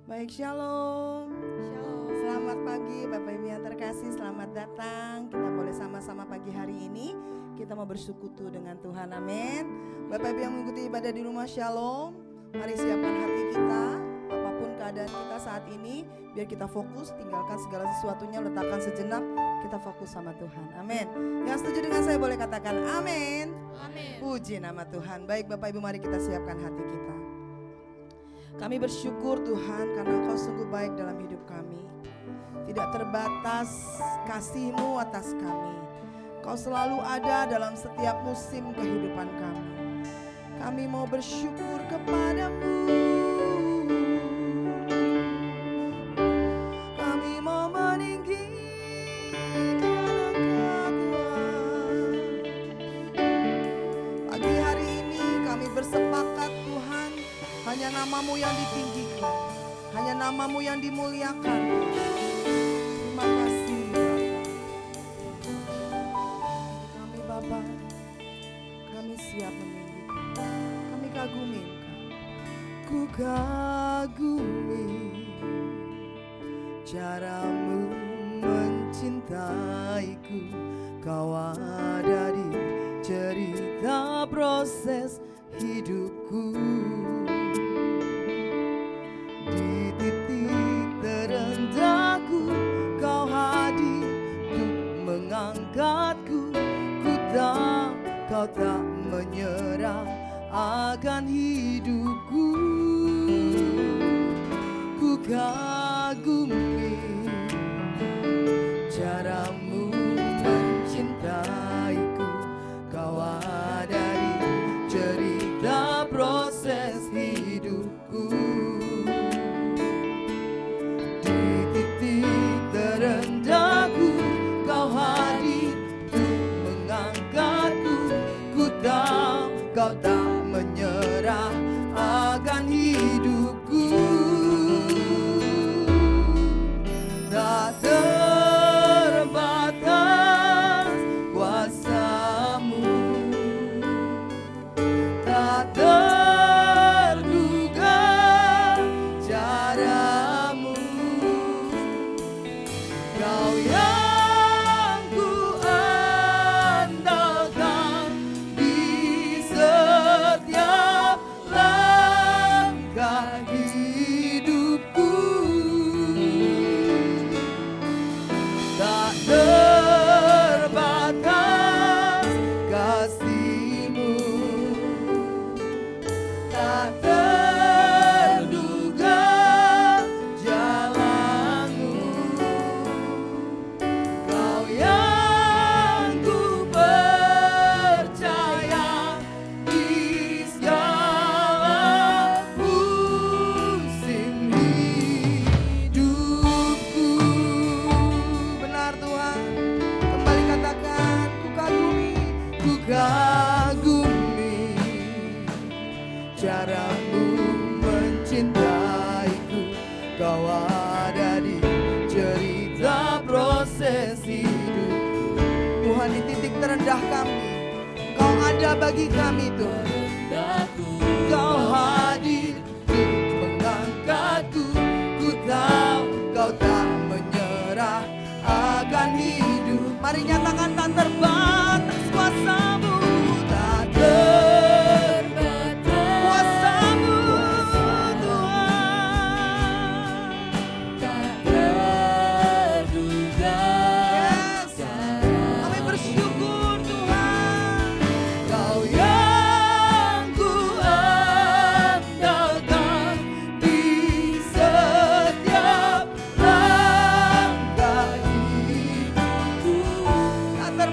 Baik, shalom. Shalom. Selamat pagi Bapak Ibu yang terkasih, selamat datang. Kita boleh sama-sama pagi hari ini kita mau bersekutu dengan Tuhan, amin. Bapak Ibu yang mengikuti ibadah di rumah, shalom. Mari siapkan hati kita, apapun keadaan kita saat ini, biar kita fokus, tinggalkan segala sesuatunya, letakkan sejenak, kita fokus sama Tuhan, amin. Yang setuju dengan saya boleh katakan amin. Amin. Puji nama Tuhan. Baik Bapak Ibu, mari kita siapkan hati kita. Kami bersyukur Tuhan karena Engkau sungguh baik dalam hidup kami. Tidak terbatas kasih-Mu atas kami. Kau selalu ada dalam setiap musim kehidupan kami. Kami mau bersyukur kepadamu. Kami mau meninggikan Engkau Tuhan. Pagi hari ini kami bersepakat Tuhan, hanya nama-Mu yang ditinggikan, hanya nama-Mu yang dimuliakan. Terima kasih Bapa. Kami Bapa, kami siap meninggikan, kami kagumi Engkau. Ku kagumi cara-Mu mencintaiku. Kau ada di cerita proses hidupku. Di titik terendahku Kau hadir untuk mengangkatku. Ku tahu Kau tak menyerah akan hidupku. Ku kagumi cara-Mu mencintaiku. Kau ada di cerita proses hidupku. Di titik terendahku Kau hadir untuk mengangkatku. Ku tahu Kau tak menyerah akan hidupku. Tak terbatas kuasa-Mu, tak terduga cara-Mu. Kau yang ku andalkan di setiap langkah hidupku. Tak terbatas kasih-Mu, tak terduga jalan-Mu. Kau yang ku percaya di segala musim hidupku. Benar Tuhan, kembali katakan ku kagumi cara-Mu mencintaiku. Kau ada di cerita proses hidup. Tuhan, di titik terendah kami Kau ada bagi kami Tuhan. Kau hadir untuk mengangkatku. Ku tahu Kau tak menyerah akan hidup. Mari nyatakan tak terbatas kuasa-Mu, tak terbatas kuasa-Mu Tuhan, tak terduga. Yes, kami bersyukur Tuhan. Kau yang ku andalkan di setiap langkah hidupku. Tak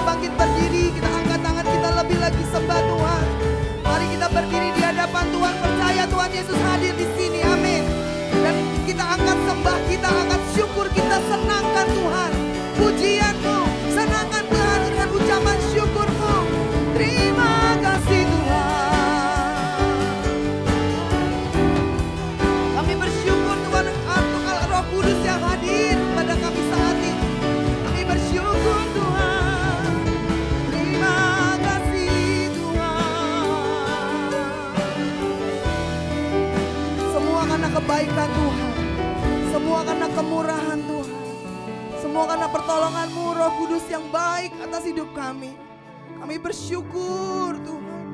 bangkit berdiri, kita angkat tangan kita lebih lagi sembah Tuhan. Mari kita berdiri di hadapan Tuhan, percaya Tuhan Yesus hadir di sini, amin. Dan kita angkat sembah, kita angkat syukur, kita senangkan Tuhan. Pujian-Mu, senangkan Tuhan dengan ucapan syukur-Mu. Terima kasih Tuhan. Kami bersyukur Tuhan untuk Roh Kudus yang hadir pada kami saat ini. Kami bersyukur Tuhan. Terima kasih Tuhan. Semua karena kebaikan Tuhan. Semua karena kemurahan Tuhan. Semua karena pertolongan-Mu Roh Kudus yang baik atas hidup kami. Kami bersyukur Tuhan.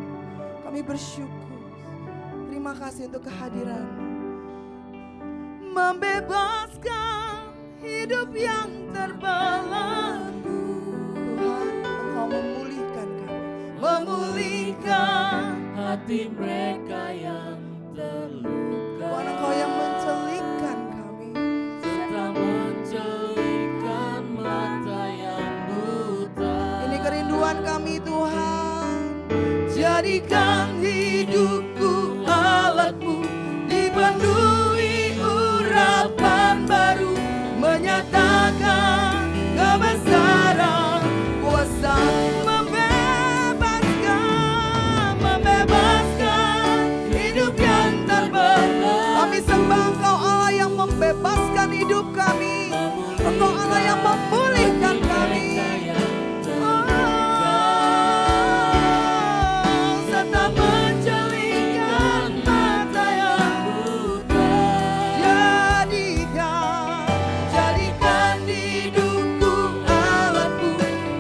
Kami bersyukur. Terima kasih untuk kehadiran-Mu. Membebaskan hidup yang terbelenggu. Tuhan, Engkau memulihkan kami. Memulihkan hati mereka yang terluka. Tuhan, Engkau yang mencelikkan kami. Serta mencelikkan mata yang buta. Ini kerinduan kami Tuhan. Jadikan hidupku alat-Mu, dipenuhi urapan baru, menyatakan kebesaran kuasa, membebaskan hidup yang terbelenggu. Kami sembah Engkau Allah yang membebaskan hidup kami. Engkau Allah yang memulihkan kami. Serta mencelikkan mata yang buta. Jadikan hidupku alat-Mu,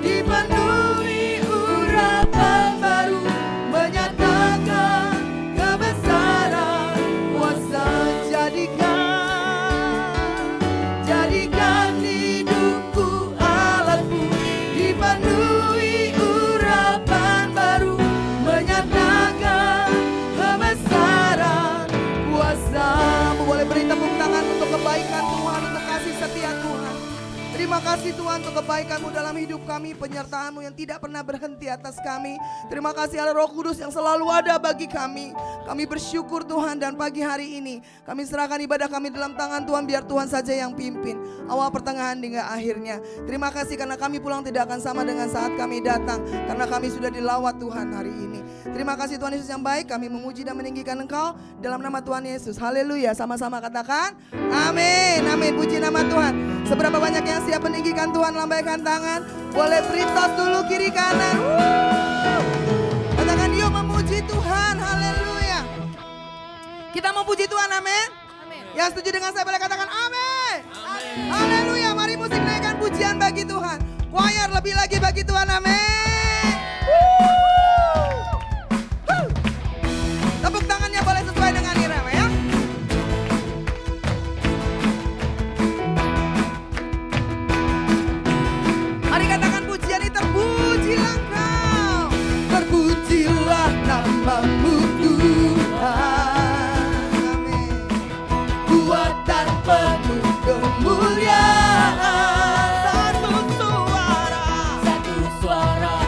dipenuhi urapan baru, menyatakan kebesaran kuasa. Jadikan hidupku alat-Mu, dipenuhi urapan baru, menyatakan kebesaran kuasa-Mu. Boleh beri tepuk tangan untuk kebaikan Tuhan, untuk kasih setia Tuhan. Terima kasih Tuhan untuk kebaikan-Mu dalam hidup kami, penyertaan-Mu yang tidak pernah berhenti atas kami. Terima kasih Allah Roh Kudus yang selalu ada bagi kami. Kami bersyukur Tuhan, dan pagi hari ini kami serahkan ibadah kami dalam tangan Tuhan, biar Tuhan saja yang pimpin awal, pertengahan hingga akhirnya. Terima kasih karena kami pulang tidak akan sama dengan saat kami datang, karena kami sudah dilawat Tuhan hari ini. Terima kasih Tuhan Yesus yang baik, kami memuji dan meninggikan Engkau dalam nama Tuhan Yesus. Haleluya, sama-sama katakan amin, amin. Puji nama Tuhan. Seberapa banyak yang siap meninggikan Tuhan, lambaikan tangan. Boleh beri tos dulu kiri kanan. Katakan yuk memuji Tuhan, haleluya. Kita mau puji Tuhan, amin. Yang setuju dengan saya boleh katakan amin. Haleluya, mari musik naikkan pujian bagi Tuhan. Choir lebih lagi bagi Tuhan, amin. Tepuk tangannya boleh sesuai dengan irama ya. Mari katakan pujian ini, terpujilah Engkau, terpujilah nama-Mu Tuhan. Amin. Kuat dan penuh kemuliaan. Satu suara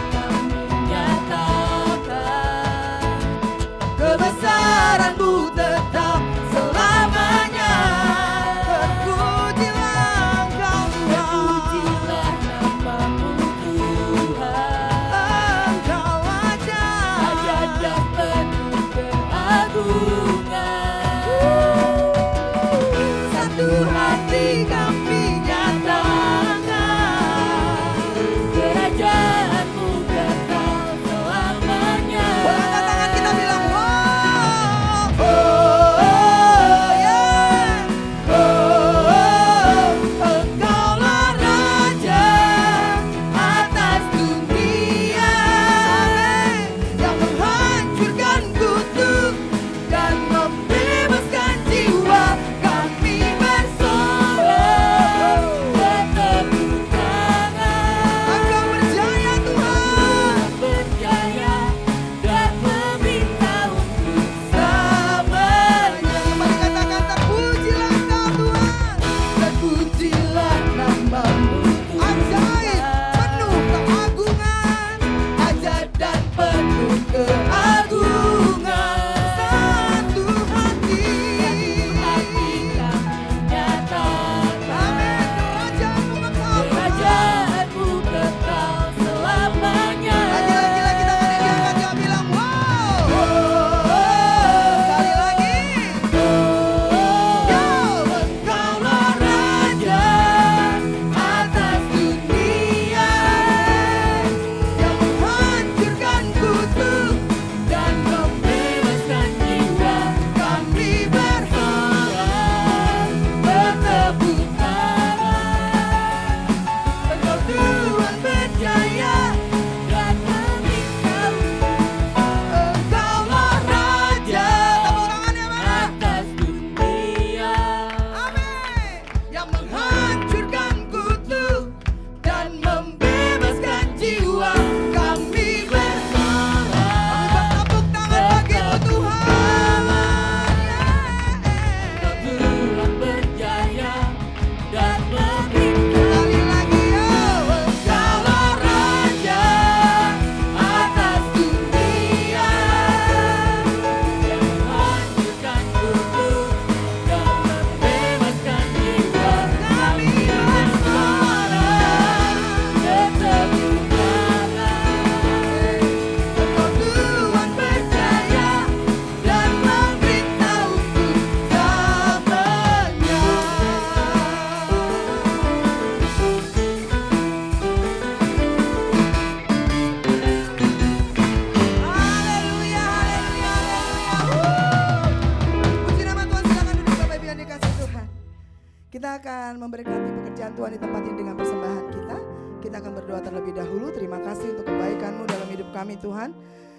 kami Tuhan.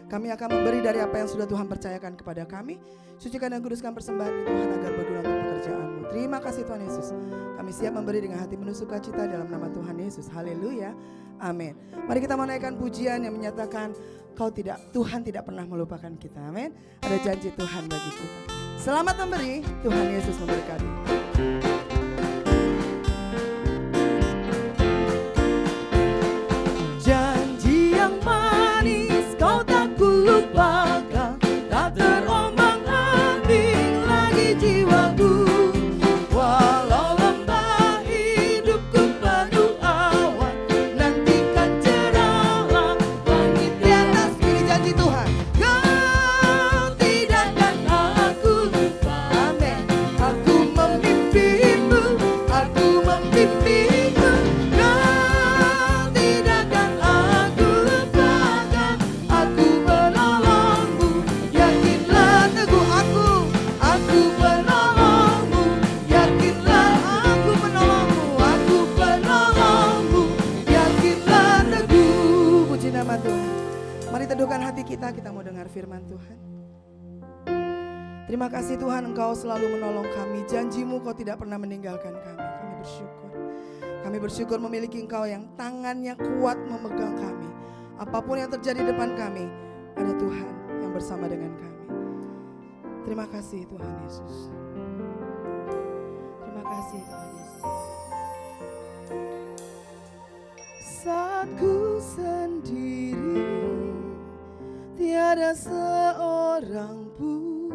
Kami akan memberi dari apa yang sudah Tuhan percayakan kepada kami. Sucikan dan kuduskan persembahan ini Tuhan agar berguna untuk pekerjaan-Mu. Terima kasih Tuhan Yesus. Kami siap memberi dengan hati penuh sukacita dalam nama Tuhan Yesus. Haleluya. Amin. Mari kita menaikkan pujian yang menyatakan Tuhan tidak pernah melupakan kita. Amin. Ada janji Tuhan bagi kita. Selamat memberi. Tuhan Yesus memberkati. Janji yang manis kau tak kulupakan, tak terombang-ambing lagi jiwaku. Walau lembah hidupku penuh awan, nantikan cerahlah langit di atas. Ini janji Tuhan. Kau tidak akan aku lupa. Amin. Aku memimpimu, aku memimpimu. Kau tidak akan aku lupakan. Aku penolongmu, yakinlah teguh aku penolongmu, yakinlah aku penolongmu, yakinlah teguh. Puji nama Tuhan. Mari teduhkan hati kita mau dengar firman Tuhan. Terima kasih Tuhan, Engkau selalu menolong kami. Janji-Mu Kau tidak pernah meninggalkan kami. Kami bersyukur. Kami bersyukur memiliki Engkau yang tangannya kuat memegang kami. Apapun yang terjadi di depan kami, ada Tuhan yang bersama dengan kami. Terima kasih Tuhan Yesus. Terima kasih Tuhan Yesus. Saat ku sendiri, tiada seorang pun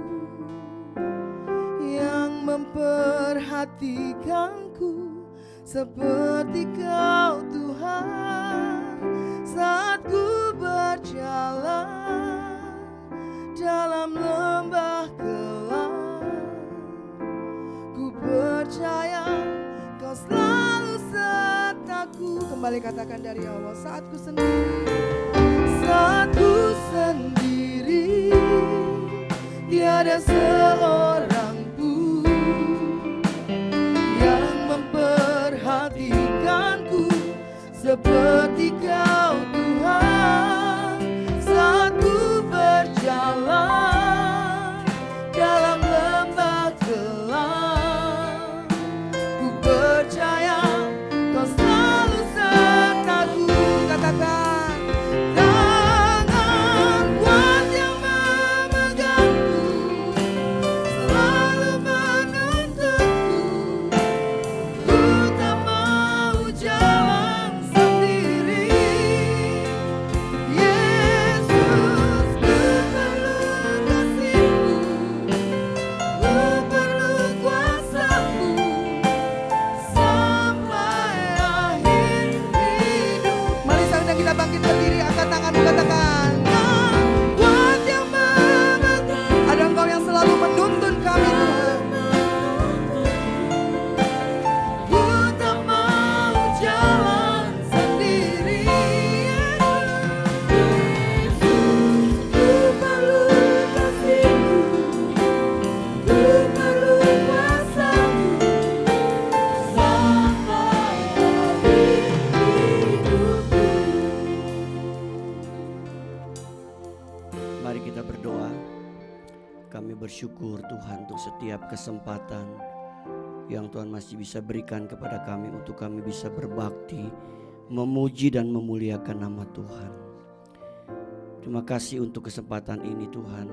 yang memperhatikanku seperti Kau Tuhan. Saat ku berjalan dalam lembah gelap, ku percaya Kau selalu sertaku. Kembali katakan dari awal. Saat ku sendiri, tiada seorang pun yang memperhatikanku seperti Kau Tuhan. Saat ku berjalan dalam lembah gelap, ku percaya Kau selalu sertaku. Katakan, tangan kuat yang memegangku, selalu menuntunku. Ku tak mau jalan sendiri. Yesus, ku perlu kasih-Mu, ku perlu kuasa-Mu sampai akhir hidup. Mari saudara kita bangkit berdiri, angkat tanganmu, katakan, kuat yang memegang. Ada Engkau yang selalu menuntun kami Tuhan. Ku tak mau jalan sendiri. Yesus, ku perlu kasih-Mu, ku perlu kuasa-Mu sampai akhir hidupku. Mari kita berdoa. Kami bersyukur Tuhan untuk setiap kesempatan yang Tuhan masih bisa berikan kepada kami untuk kami bisa berbakti, memuji dan memuliakan nama Tuhan. Terima kasih untuk kesempatan ini Tuhan.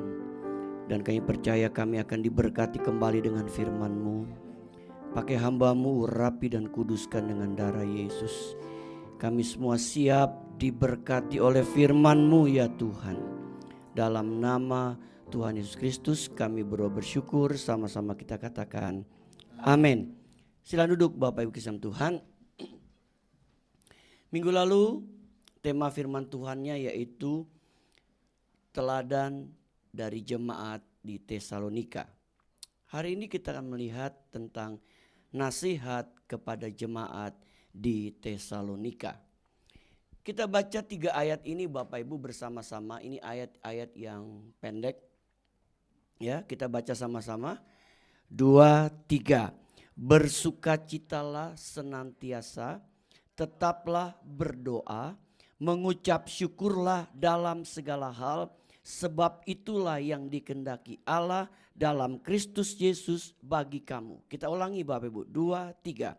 Dan kami percaya kami akan diberkati kembali dengan firman-Mu. Pakai hamba-Mu, urapi dan kuduskan dengan darah Yesus. Kami semua siap diberkati oleh firman-Mu ya Tuhan. Dalam nama Tuhan Yesus Kristus kami bersyukur, sama-sama kita katakan amin. Silakan duduk Bapak Ibu kisah Tuhan. Minggu lalu tema firman Tuhannya yaitu teladan dari jemaat di Tesalonika. Hari ini kita akan melihat tentang nasihat kepada jemaat di Tesalonika. Kita baca 3 ayat ini Bapak Ibu bersama-sama. Ini ayat-ayat yang pendek. Ya, kita baca sama-sama. 2, 3. Bersukacitalah senantiasa, tetaplah berdoa, mengucap syukurlah dalam segala hal, sebab itulah yang dikehendaki Allah dalam Kristus Yesus bagi kamu. Kita ulangi Bapak Ibu, 2, 3.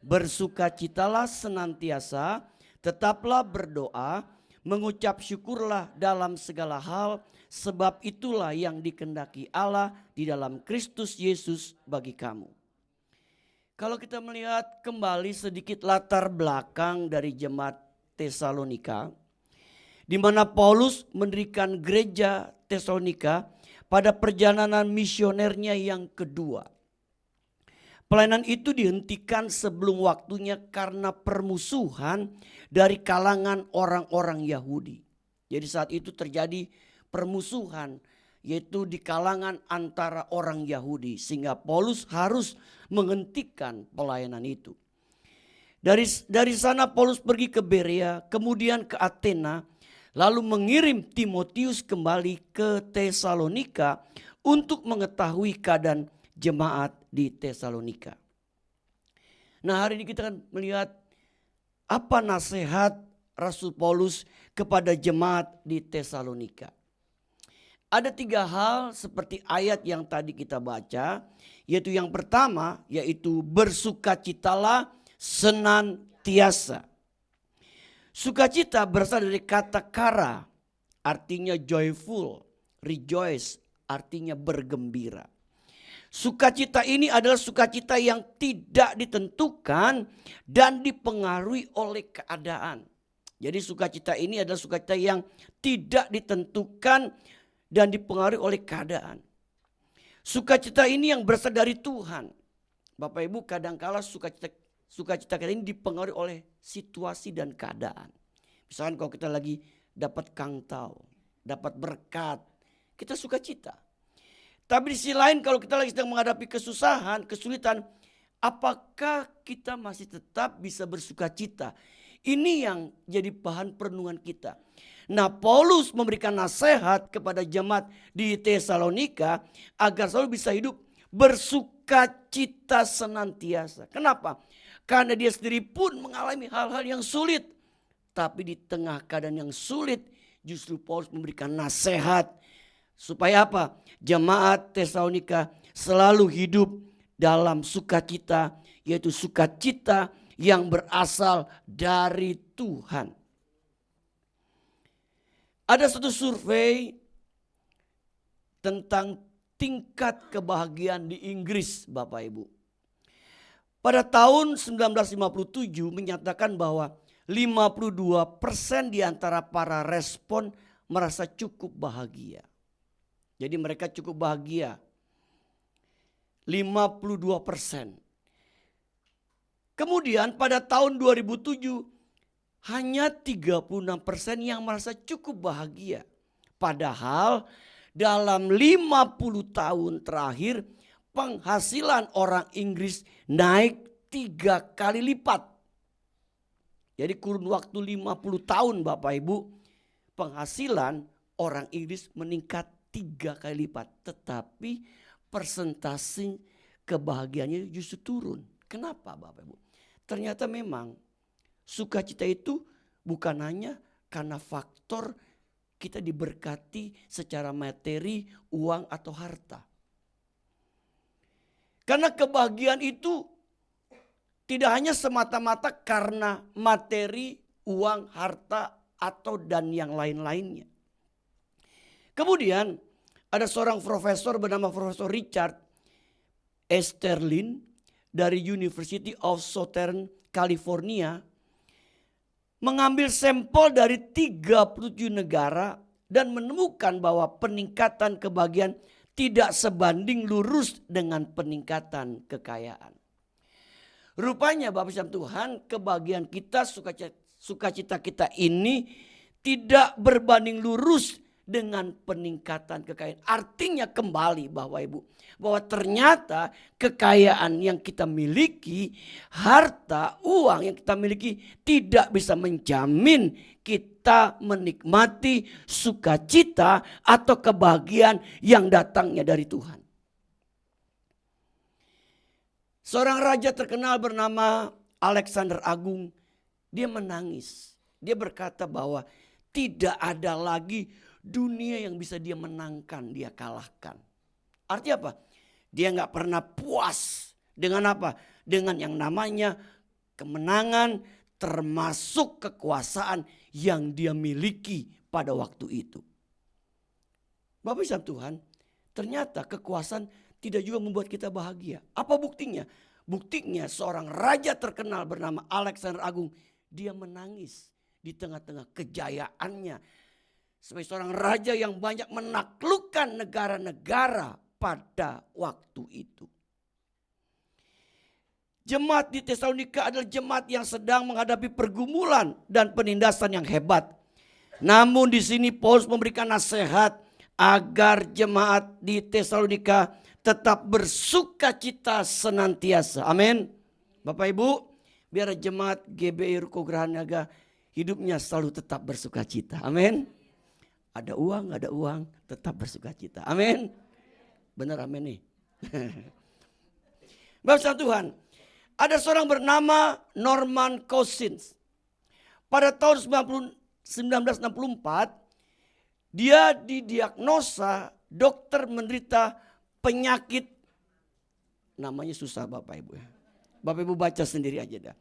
Bersukacitalah senantiasa, tetaplah berdoa, mengucap syukurlah dalam segala hal, sebab itulah yang dikehendaki Allah di dalam Kristus Yesus bagi kamu. Kalau kita melihat kembali sedikit latar belakang dari jemaat Tesalonika, di mana Paulus mendirikan gereja Tesalonika pada perjalanan misionernya yang kedua. Pelayanan itu dihentikan sebelum waktunya karena permusuhan dari kalangan orang-orang Yahudi. Jadi saat itu terjadi permusuhan, yaitu di kalangan antara orang Yahudi, sehingga Paulus harus menghentikan pelayanan itu. Dari sana Paulus pergi ke Berea, kemudian ke Athena, lalu mengirim Timotius kembali ke Tesalonika untuk mengetahui keadaan jemaat di Tesalonika. Nah, hari ini kita akan melihat apa nasihat Rasul Paulus kepada jemaat di Tesalonika. Ada 3 hal seperti ayat yang tadi kita baca, yaitu yang pertama yaitu bersukacitalah senantiasa. Sukacita berasal dari kata kara, artinya joyful, rejoice, artinya bergembira. Sukacita ini adalah sukacita yang tidak ditentukan dan dipengaruhi oleh keadaan. Jadi sukacita ini adalah sukacita yang tidak ditentukan dan dipengaruhi oleh keadaan. Sukacita ini yang berasal dari Tuhan. Bapak Ibu, kadangkala sukacita kita ini dipengaruhi oleh situasi dan keadaan. Misalkan kalau kita lagi dapat kangtau, dapat berkat, kita sukacita. Tapi di sisi lain kalau kita lagi sedang menghadapi kesusahan, kesulitan, apakah kita masih tetap bisa bersukacita? Ini yang jadi bahan perenungan kita. Nah, Paulus memberikan nasihat kepada jemaat di Tesalonika agar selalu bisa hidup bersukacita senantiasa. Kenapa? Karena dia sendiri pun mengalami hal-hal yang sulit. Tapi di tengah keadaan yang sulit justru Paulus memberikan nasihat. Supaya apa? Jemaat Tesalonika selalu hidup dalam sukacita. Yaitu sukacita yang berasal dari Tuhan. Ada satu survei tentang tingkat kebahagiaan di Inggris, Bapak Ibu. Pada tahun 1957 menyatakan bahwa 52% di antara para respon merasa cukup bahagia. Jadi mereka cukup bahagia. 52%. Kemudian pada tahun 2007 hanya 36% yang merasa cukup bahagia. Padahal dalam 50 tahun terakhir penghasilan orang Inggris naik 3 kali lipat. Jadi kurun waktu 50 tahun Bapak Ibu, penghasilan orang Inggris meningkat 3 kali lipat. Tetapi persentase kebahagiaannya justru turun. Kenapa Bapak Ibu? Ternyata memang sukacita itu bukan hanya karena faktor kita diberkati secara materi, uang atau harta. Karena kebahagiaan itu tidak hanya semata-mata karena materi, uang, harta atau dan yang lain-lainnya. Kemudian ada seorang profesor bernama Profesor Richard Easterlin dari University of Southern California mengambil sampel dari 37 negara dan menemukan bahwa peningkatan kebahagiaan tidak sebanding lurus dengan peningkatan kekayaan. Rupanya Bapak Ibu Tuhan, kebahagiaan kita, sukacita kita ini tidak berbanding lurus dengan peningkatan kekayaan. Artinya kembali Bapak Ibu, bahwa ternyata kekayaan yang kita miliki, harta, uang yang kita miliki tidak bisa menjamin kita menikmati sukacita atau kebahagiaan yang datangnya dari Tuhan. Seorang raja terkenal bernama Alexander Agung, dia menangis. Dia berkata bahwa tidak ada lagi dunia yang bisa dia menangkan, dia kalahkan. Artinya apa? Dia nggak pernah puas dengan apa? Dengan yang namanya kemenangan, termasuk kekuasaan yang dia miliki pada waktu itu. Bapak Ibu Tuhan, ternyata kekuasaan tidak juga membuat kita bahagia. Apa buktinya? Buktinya seorang raja terkenal bernama Alexander Agung, dia menangis di tengah-tengah kejayaannya. Sebagai seorang raja yang banyak menaklukkan negara-negara pada waktu itu. Jemaat di Tesalonika adalah jemaat yang sedang menghadapi pergumulan dan penindasan yang hebat. Namun di sini Paulus memberikan nasihat agar jemaat di Tesalonika tetap bersukacita senantiasa. Amin. Bapak Ibu, biar jemaat GBI Ruko Gerahanaga hidupnya selalu tetap bersukacita. Amin. Ada uang, tetap bersukacita. Amin. Benar amin nih. Bapak Tuhan, ada seorang bernama Norman Cousins. Pada tahun 1964, dia didiagnosa dokter menderita penyakit, namanya susah Bapak Ibu ya. Bapak Ibu baca sendiri aja dah.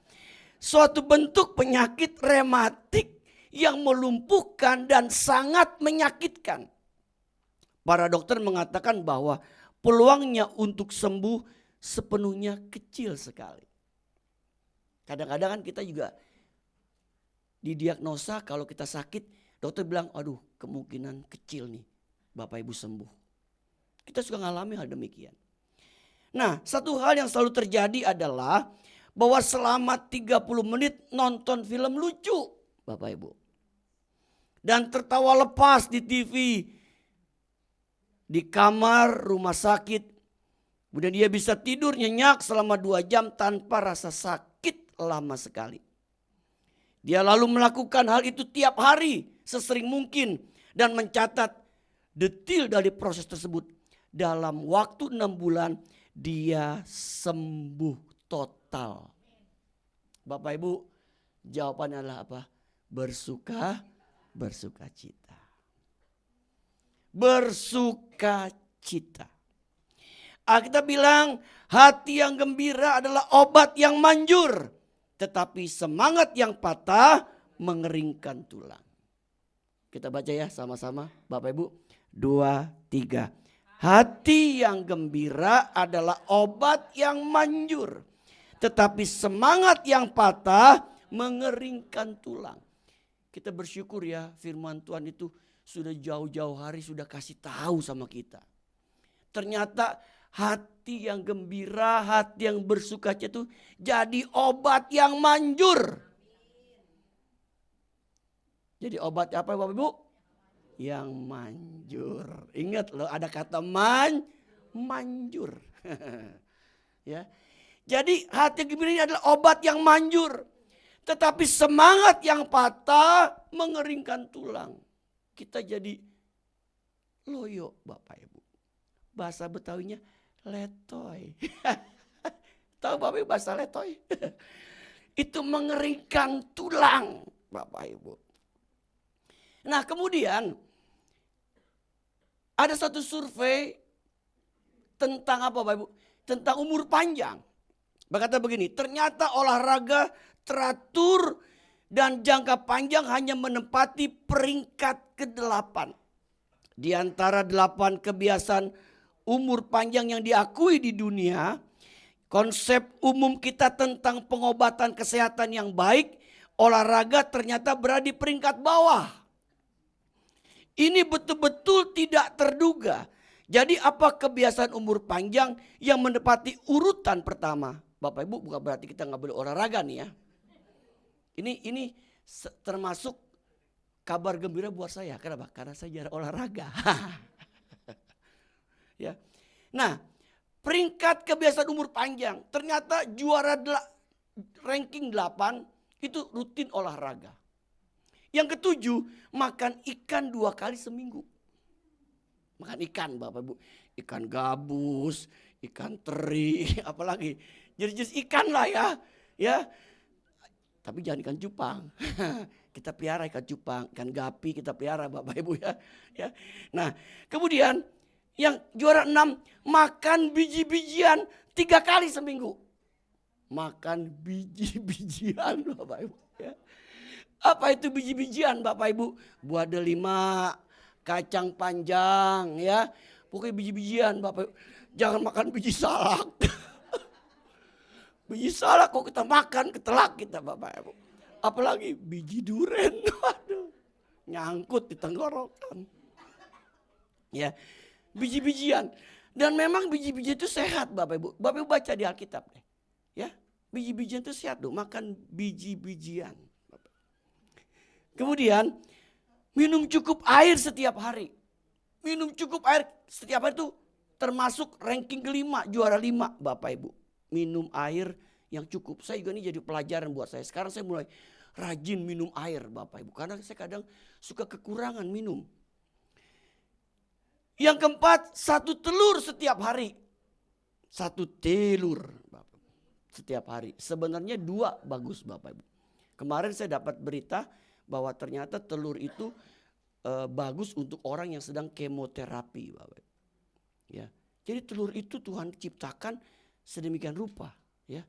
Suatu bentuk penyakit rematik yang melumpuhkan dan sangat menyakitkan. Para dokter mengatakan bahwa peluangnya untuk sembuh sepenuhnya kecil sekali. Kadang-kadang kan kita juga didiagnosa kalau kita sakit, dokter bilang aduh kemungkinan kecil nih Bapak Ibu sembuh. Kita suka ngalami hal demikian. Nah, satu hal yang selalu terjadi adalah bahwa selama 30 menit nonton film lucu Bapak Ibu. Dan tertawa lepas di TV, di kamar rumah sakit. Kemudian dia bisa tidur nyenyak selama 2 jam tanpa rasa sakit lama sekali. Dia lalu melakukan hal itu tiap hari sesering mungkin. Dan mencatat detil dari proses tersebut. Dalam waktu 6 bulan dia sembuh total. Bapak Ibu, jawabannya adalah apa? Bersukacita. Bersukacita. Alkitab bilang hati yang gembira adalah obat yang manjur. Tetapi semangat yang patah mengeringkan tulang. Kita baca ya sama-sama Bapak Ibu. 2, 3. Hati yang gembira adalah obat yang manjur. Tetapi semangat yang patah mengeringkan tulang. Kita bersyukur ya firman Tuhan itu sudah jauh-jauh hari sudah kasih tahu sama kita. Ternyata hati yang gembira, hati yang bersukacita itu jadi obat yang manjur. Jadi obat apa Bapak Ibu? Yang manjur. Ingat loh ada kata manjur. Ya. Jadi hati gembira ini adalah obat yang manjur. Tetapi semangat yang patah mengeringkan tulang. Kita jadi loyo Bapak Ibu. Bahasa Betawinya letoy. Tahu Bapak Ibu bahasa letoy? Itu mengeringkan tulang Bapak Ibu. Nah kemudian ada satu survei tentang apa Bapak Ibu? Tentang umur panjang. Berkata begini, ternyata olahraga teratur dan jangka panjang hanya menempati peringkat ke-8. Di antara 8 kebiasaan umur panjang yang diakui di dunia, konsep umum kita tentang pengobatan kesehatan yang baik, olahraga ternyata berada di peringkat bawah. Ini betul-betul tidak terduga. Jadi apa kebiasaan umur panjang yang menepati urutan pertama? Bapak Ibu bukan berarti kita nggak boleh olahraga nih ya. Ini termasuk kabar gembira buat saya. Kenapa? Karena saya jarang olahraga. Ya. Nah, peringkat kebiasaan umur panjang. Ternyata juara ranking 8 itu rutin olahraga. Yang ke-7, makan ikan 2 kali seminggu. Makan ikan Bapak Ibu. Ikan gabus, ikan teri, apalagi. Jenis-jenis ikan lah ya. Ya. Tapi jangan ikan cupang. Kita pelihara ikan cupang, ikan gapi kita pelihara Bapak Ibu ya. Nah kemudian yang juara 6 makan biji-bijian 3 kali seminggu. Makan biji-bijian Bapak Ibu ya. Apa itu biji-bijian Bapak Ibu? Buah delima, kacang panjang ya. Pokoknya biji-bijian Bapak Ibu. Jangan makan biji salak. Biji salak kok kita makan ketelak kita Bapak Ibu. Apalagi biji duren. Waduh. Nyangkut di tenggorokan. Ya. Biji-bijian. Dan memang biji-bijian itu sehat Bapak Ibu. Bapak Ibu baca di Alkitab deh. Ya. Biji-bijian itu sehat loh. Makan biji-bijian. Kemudian minum cukup air setiap hari. Minum cukup air setiap hari itu termasuk ranking kelima, juara 5 Bapak Ibu. Minum air yang cukup. Saya juga ini jadi pelajaran buat saya. Sekarang saya mulai rajin minum air Bapak Ibu. Karena saya kadang suka kekurangan minum. Yang keempat, 1 telur setiap hari. 1 telur Bapak, setiap hari. Sebenarnya 2 bagus Bapak Ibu. Kemarin saya dapat berita bahwa ternyata telur itu bagus untuk orang yang sedang kemoterapi Bapak Ibu. Ya. Jadi telur itu Tuhan ciptakan sedemikian rupa ya.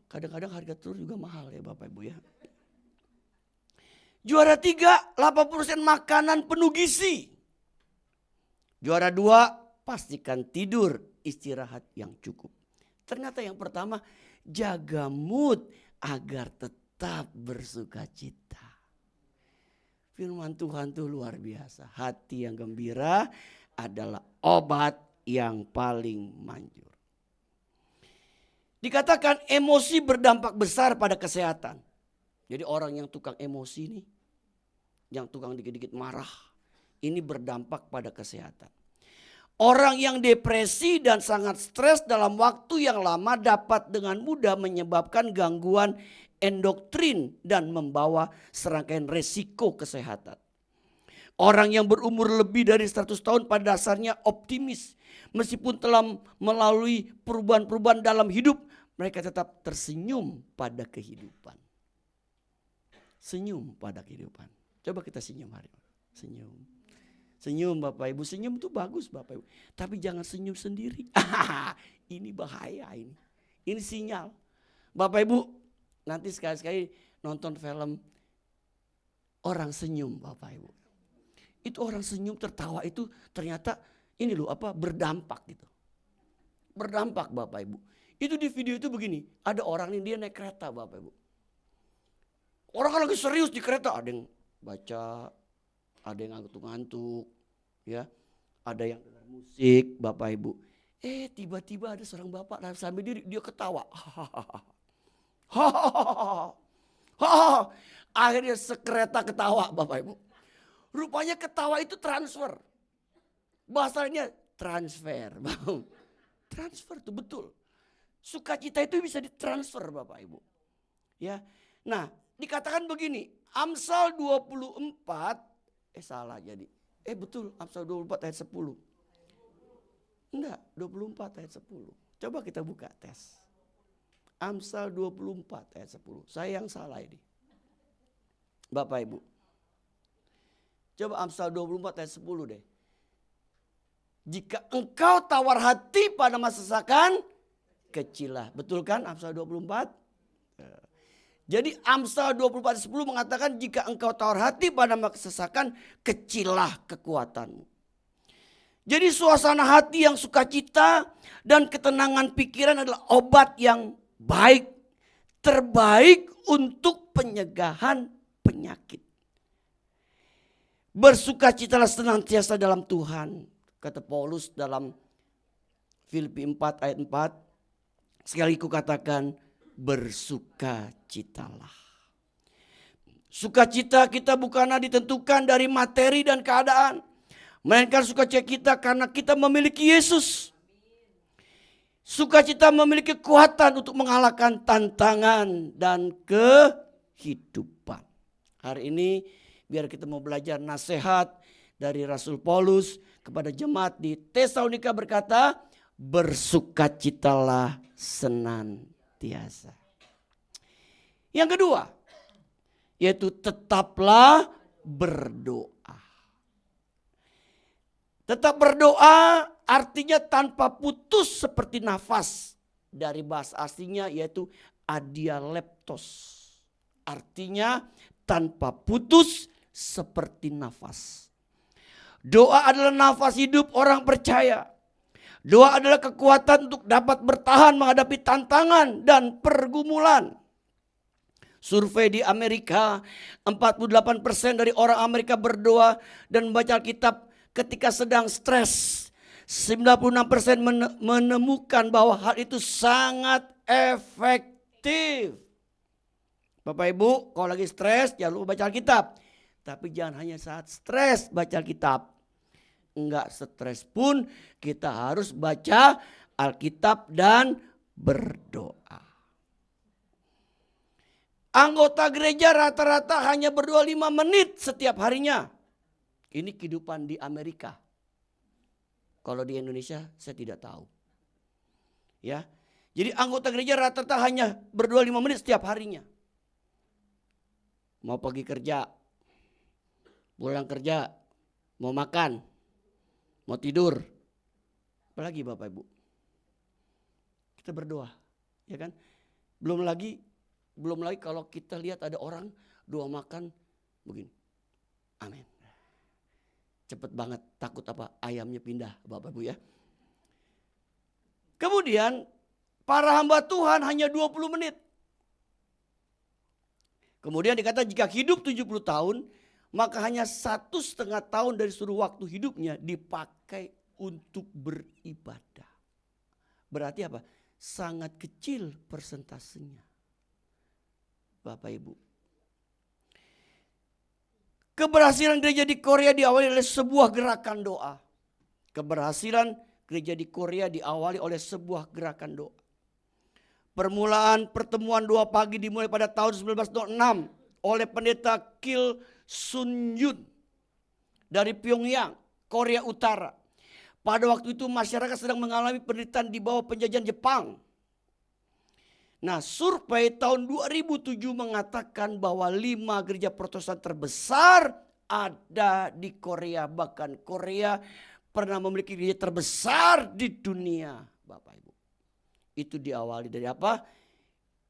Kadang-kadang harga telur juga mahal ya Bapak Ibu ya. Juara 3, 80% makanan penuh gizi. Juara 2, pastikan tidur, istirahat yang cukup. Ternyata yang pertama, jaga mood agar tetap bersuka cita. Firman Tuhan itu luar biasa. Hati yang gembira adalah obat yang paling manjur. Dikatakan emosi berdampak besar pada kesehatan. Jadi orang yang tukang emosi nih, yang tukang dikit-dikit marah, ini berdampak pada kesehatan. Orang yang depresi dan sangat stres dalam waktu yang lama dapat dengan mudah menyebabkan gangguan endokrin dan membawa serangkaian resiko kesehatan. Orang yang berumur lebih dari 100 tahun pada dasarnya optimis. Meskipun telah melalui perubahan-perubahan dalam hidup, mereka tetap tersenyum pada kehidupan. Senyum pada kehidupan. Coba kita senyum hari ini. Senyum. Senyum Bapak Ibu. Senyum itu bagus Bapak Ibu. Tapi jangan senyum sendiri. Ini bahaya ini. Ini sinyal. Bapak Ibu nanti sekali-sekali nonton film orang senyum Bapak Ibu. Itu orang senyum tertawa itu ternyata ini loh berdampak gitu. Berdampak Bapak Ibu. Itu di video itu begini. Ada orang nih dia naik kereta Bapak Ibu. Orang kan lagi serius di kereta. Ada yang baca. Ada yang ngantuk-ngantuk. Ya. Ada yang dengar musik Bapak Ibu. Tiba-tiba ada seorang bapak sambil dia ketawa. Akhirnya sekereta ketawa Bapak Ibu. Rupanya ketawa itu transfer. Bahasanya transfer. Transfer itu betul. Sukacita itu bisa ditransfer Bapak Ibu. Ya. Nah, dikatakan begini, Amsal 24 salah jadi. Betul, Amsal 24 ayat 10. Enggak, 24 ayat 10. Coba kita buka tes. Amsal 24 ayat 10. Saya yang salah ini. Bapak Ibu. Coba Amsal 24 ayat 10 deh. Jika engkau tawar hati pada masa sesakan, kecilah. Betul kan Amsal 24? Jadi Amsal 24 ayat 10 mengatakan jika engkau tawar hati pada masa sesakan, kecilah kekuatanmu. Jadi suasana hati yang sukacita dan ketenangan pikiran adalah obat yang baik. Terbaik untuk pencegahan penyakit. Bersukacitalah senantiasa dalam Tuhan. Kata Paulus dalam Filipi 4 ayat 4. Sekali ku katakan bersukacitalah. Sukacita kita bukanlah ditentukan dari materi dan keadaan. Melainkan sukacita kita karena kita memiliki Yesus. Sukacita memiliki kekuatan untuk mengalahkan tantangan dan kehidupan. Hari ini biar kita mau belajar nasihat dari Rasul Paulus kepada jemaat di Tesalonika berkata, bersukacitalah senantiasa. Yang kedua, yaitu tetaplah berdoa. Tetap berdoa artinya tanpa putus seperti nafas. Dari bahasa aslinya yaitu adialeptos. Artinya tanpa putus seperti nafas. Doa adalah nafas hidup orang percaya. Doa adalah kekuatan untuk dapat bertahan menghadapi tantangan dan pergumulan. Survei di Amerika, 48% dari orang Amerika berdoa dan membaca Alkitab ketika sedang stres. 96% menemukan bahwa hal itu sangat efektif. Bapak Ibu, kalau lagi stres jangan lupa baca Alkitab. Tapi jangan hanya saat stres baca Alkitab. Enggak stres pun kita harus baca Alkitab dan berdoa. Anggota gereja rata-rata hanya berdoa 5 menit setiap harinya. Ini kehidupan di Amerika. Kalau di Indonesia saya tidak tahu. Ya. Jadi anggota gereja rata-rata hanya berdoa 5 menit setiap harinya. Mau pergi kerja, pulang kerja, mau makan, mau tidur. Apalagi Bapak Ibu. Kita berdoa, ya kan? Belum lagi kalau kita lihat ada orang doa makan begini. Amin. Cepet banget, takut apa? Ayamnya pindah, Bapak Ibu ya. Kemudian para hamba Tuhan hanya 20 menit. Kemudian dikata jika hidup 70 tahun, maka hanya 1,5 tahun dari seluruh waktu hidupnya dipakai untuk beribadah. Berarti apa? Sangat kecil persentasenya. Bapak Ibu. Keberhasilan gereja di Korea diawali oleh sebuah gerakan doa. Keberhasilan gereja di Korea diawali oleh sebuah gerakan doa. Permulaan pertemuan doa pagi dimulai pada tahun 1906 oleh pendeta Kim Sun-yun dari Pyongyang, Korea Utara. Pada waktu itu masyarakat sedang mengalami penderitaan di bawah penjajahan Jepang. Nah, survei tahun 2007 mengatakan bahwa 5 gereja Protestan terbesar ada di Korea. Bahkan Korea pernah memiliki gereja terbesar di dunia, Bapak Ibu. Itu diawali dari apa?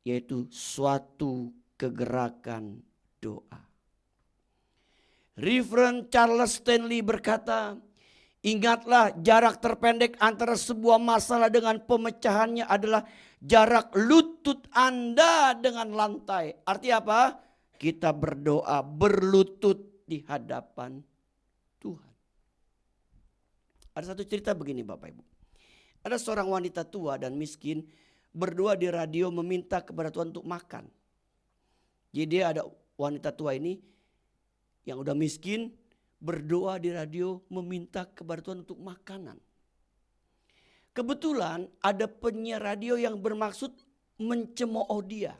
Yaitu suatu kegerakan doa. Reverend Charles Stanley berkata, ingatlah jarak terpendek antara sebuah masalah dengan pemecahannya adalah jarak lutut Anda dengan lantai. Artinya apa? Kita berdoa berlutut di hadapan Tuhan. Ada satu cerita begini Bapak Ibu. Ada seorang wanita tua dan miskin berdoa di radio meminta kepada Tuhan untuk makan. Jadi dia ada wanita tua ini yang udah miskin berdoa di radio meminta kepada Tuhan untuk makanan. Kebetulan ada penyiar radio yang bermaksud mencemooh dia.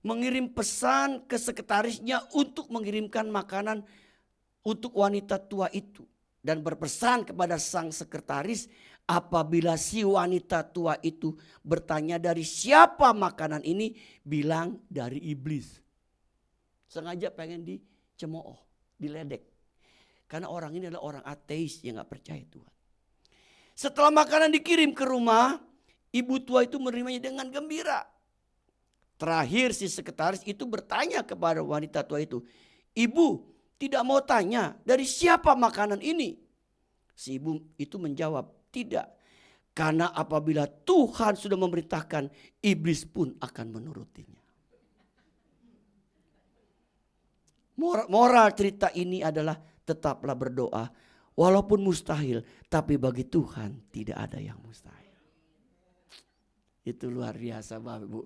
Mengirim pesan ke sekretarisnya untuk mengirimkan makanan untuk wanita tua itu. Dan berpesan kepada sang sekretaris apabila si wanita tua itu bertanya dari siapa makanan ini, bilang dari iblis. Sengaja pengen dicemooh, diledek. Karena orang ini adalah orang ateis yang gak percaya Tuhan. Setelah makanan dikirim ke rumah, ibu tua itu menerimanya dengan gembira. Terakhir si sekretaris itu bertanya kepada wanita tua itu, "Ibu, tidak mau tanya dari siapa makanan ini?" Si ibu itu menjawab, "Tidak, karena apabila Tuhan sudah memerintahkan, iblis pun akan menurutinya." Moral cerita ini adalah tetaplah berdoa. Walaupun mustahil, tapi bagi Tuhan tidak ada yang mustahil. Itu luar biasa Bapak Ibu.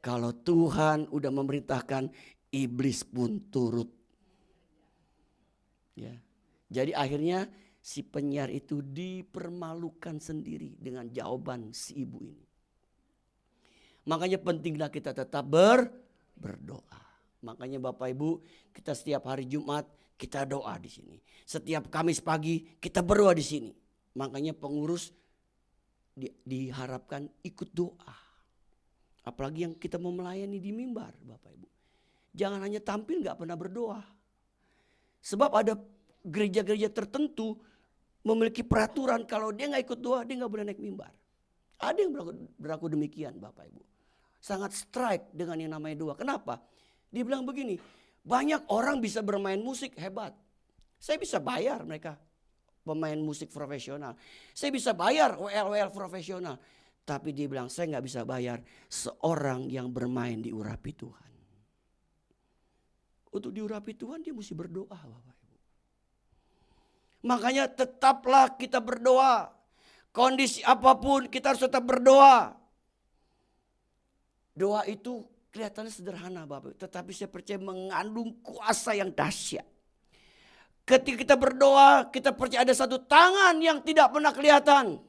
Kalau Tuhan udah memerintahkan, iblis pun turut. Ya. Jadi akhirnya si penyiar itu dipermalukan sendiri dengan jawaban si ibu ini. Makanya pentinglah kita tetap berdoa. Makanya Bapak Ibu, kita setiap hari Jumat kita doa di sini. Setiap Kamis pagi kita berdoa di sini. Makanya pengurus diharapkan ikut doa. Apalagi yang kita mau melayani di mimbar Bapak Ibu. jangan hanya tampil gak pernah berdoa. Sebab ada gereja-gereja tertentu memiliki peraturan kalau dia gak ikut doa, dia gak boleh naik mimbar. Ada yang berlaku demikian Bapak Ibu. Sangat strike dengan yang namanya doa. Kenapa? Dia bilang begini, banyak orang bisa bermain musik hebat. Saya bisa bayar mereka pemain musik profesional. Saya bisa bayar WL profesional. Tapi dia bilang saya gak bisa bayar seorang yang bermain diurapi Tuhan. Untuk diurapi Tuhan dia mesti berdoa Bapak Ibu. Makanya tetaplah kita berdoa. Kondisi apapun kita harus tetap berdoa. Doa itu kelihatannya sederhana Bapak Ibu. Tetapi saya percaya mengandung kuasa yang dahsyat. Ketika kita berdoa kita percaya ada satu tangan yang tidak pernah kelihatan.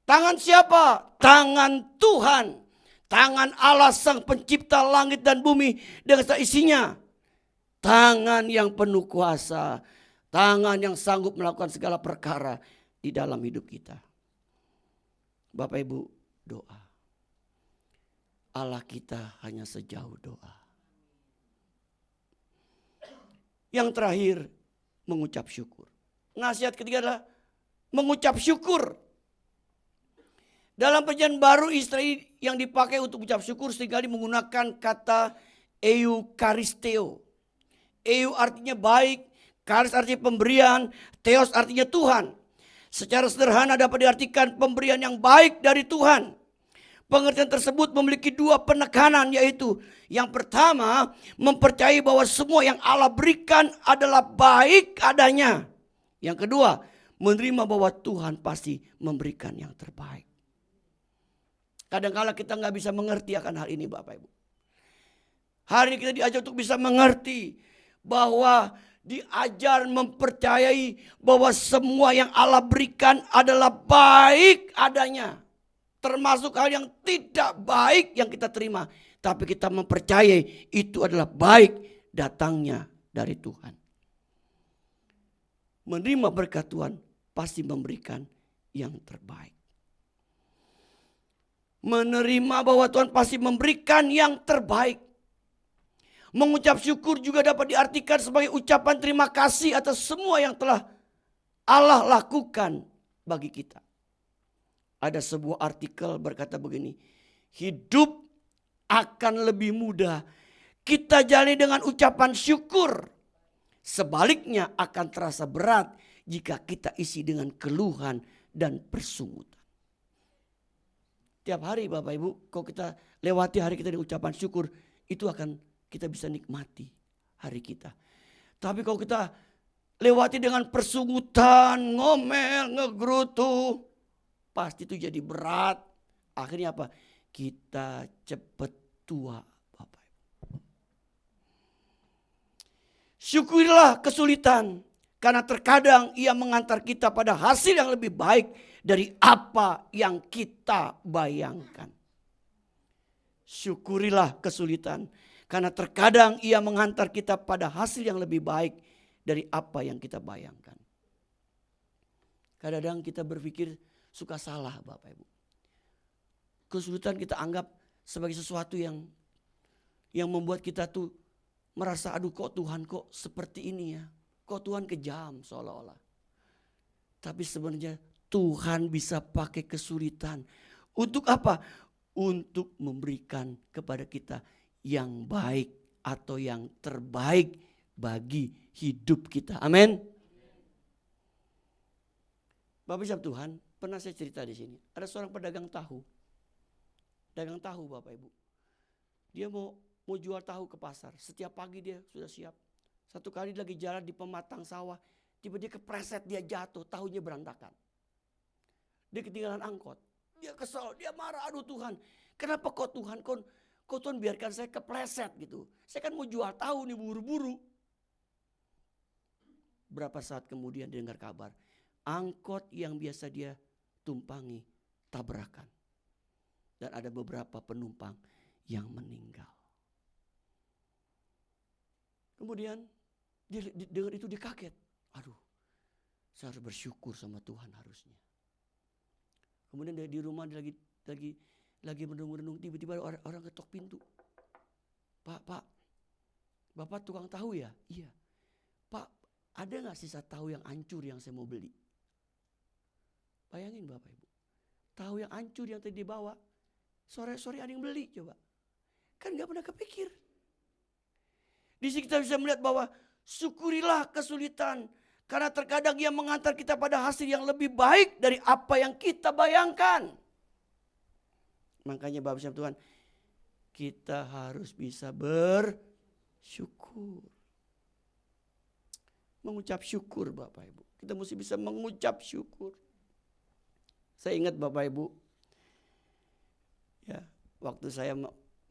Tangan siapa? Tangan Tuhan. Tangan Allah sang pencipta langit dan bumi dengan isinya. Tangan yang penuh kuasa. Tangan yang sanggup melakukan segala perkara di dalam hidup kita. Bapak Ibu, doa. Allah kita hanya sejauh doa. Yang terakhir, mengucap syukur. Nasihat ketiga adalah mengucap syukur. Dalam perjanjian baru Israel yang dipakai untuk ucap syukur seringkali menggunakan kata eukaristeo. Eu artinya baik, karis artinya pemberian, theos artinya Tuhan. Secara sederhana dapat diartikan pemberian yang baik dari Tuhan. Pengertian tersebut memiliki dua penekanan, yaitu yang pertama mempercayai bahwa semua yang Allah berikan adalah baik adanya. Yang kedua menerima bahwa Tuhan pasti memberikan yang terbaik. Kadang-kala kita nggak bisa mengerti akan hal ini Bapak Ibu. Hari ini kita diajar untuk bisa mengerti bahwa diajar mempercayai bahwa semua yang Allah berikan adalah baik adanya. Termasuk hal yang tidak baik yang kita terima. Tapi kita mempercayai itu adalah baik datangnya dari Tuhan. Menerima berkat Tuhan pasti memberikan yang terbaik. Menerima bahwa Tuhan pasti memberikan yang terbaik. Mengucap syukur juga dapat diartikan sebagai ucapan terima kasih atas semua yang telah Allah lakukan bagi kita. Ada sebuah artikel berkata begini, hidup akan lebih mudah kita jalani dengan ucapan syukur. Sebaliknya akan terasa berat jika kita isi dengan keluhan dan persungutan. Tiap hari Bapak Ibu, kalau kita lewati hari kita dengan ucapan syukur, itu akan kita bisa nikmati hari kita. Tapi kalau kita lewati dengan persungutan, ngomel, ngegerutu, pasti itu jadi berat. Akhirnya apa? Kita cepat tua Bapak Ibu. Syukurilah kesulitan. Karena terkadang ia mengantar kita pada hasil yang lebih baik dari apa yang kita bayangkan. Syukurilah kesulitan. Karena terkadang ia menghantar kita pada hasil yang lebih baik dari apa yang kita bayangkan. Kadang-kadang kita berpikir suka salah Bapak Ibu. Kesulitan kita anggap sebagai sesuatu yang membuat kita tuh merasa aduh kok Tuhan kok seperti ini ya. Kok Tuhan kejam seolah-olah. Tapi sebenarnya Tuhan bisa pakai kesulitan. Untuk apa? Untuk memberikan kepada kita yang baik atau yang terbaik bagi hidup kita. Amin. Bapak Ibu Tuhan, pernah saya cerita di sini. Ada seorang pedagang tahu. Dagang tahu Bapak Ibu. Dia mau jual tahu ke pasar. Setiap pagi dia sudah siap. Satu kali lagi jalan di pematang sawah, tiba-tiba kepleset, dia jatuh, tahunya berantakan. Dia ketinggalan angkot. Dia kesel, dia marah, aduh Tuhan. Kenapa kok Tuhan, kok Tuhan biarkan saya kepleset gitu. Saya kan mau jual tahu nih buru-buru. Berapa saat kemudian dia dengar kabar, angkot yang biasa dia tumpangi tabrakan. Dan ada beberapa penumpang yang meninggal. Kemudian dia dengar itu dia kaget. Aduh, saya harus bersyukur sama Tuhan harusnya. Kemudian dia di rumah dia lagi merenung-renung, tiba-tiba orang ketok pintu. Pak, Bapak tukang tahu ya? Iya. Pak, ada gak sisa tahu yang hancur yang saya mau beli? Bayangin Bapak Ibu. Tahu yang hancur yang tadi dibawa. Sore-sore ada yang beli coba. Kan gak pernah kepikir. Di sini kita bisa melihat bahwa syukurilah kesulitan. Karena terkadang ia mengantar kita pada hasil yang lebih baik dari apa yang kita bayangkan. Makanya Bapak Ibu Tuhan, kita harus bisa bersyukur. Mengucap syukur Bapak Ibu. Kita mesti bisa mengucap syukur. Saya ingat Bapak Ibu, ya, waktu saya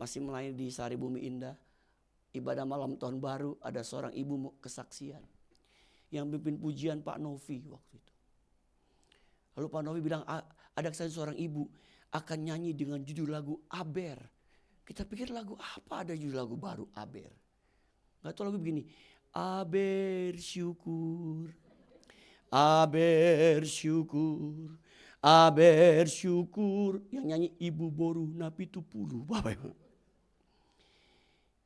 masih melayani di Sari Bumi Indah, ibadah malam tahun baru, ada seorang ibu kesaksian yang pimpin pujian Pak Novi waktu itu. Lalu Pak Novi bilang ada seorang ibu akan nyanyi dengan judul lagu Aber. Kita pikir lagu apa ada judul lagu baru Aber. Gak tahu lagu begini. Aber syukur, Aber syukur, Aber syukur. Yang nyanyi Ibu Boru Napi Tupulu. Bapak Ibu.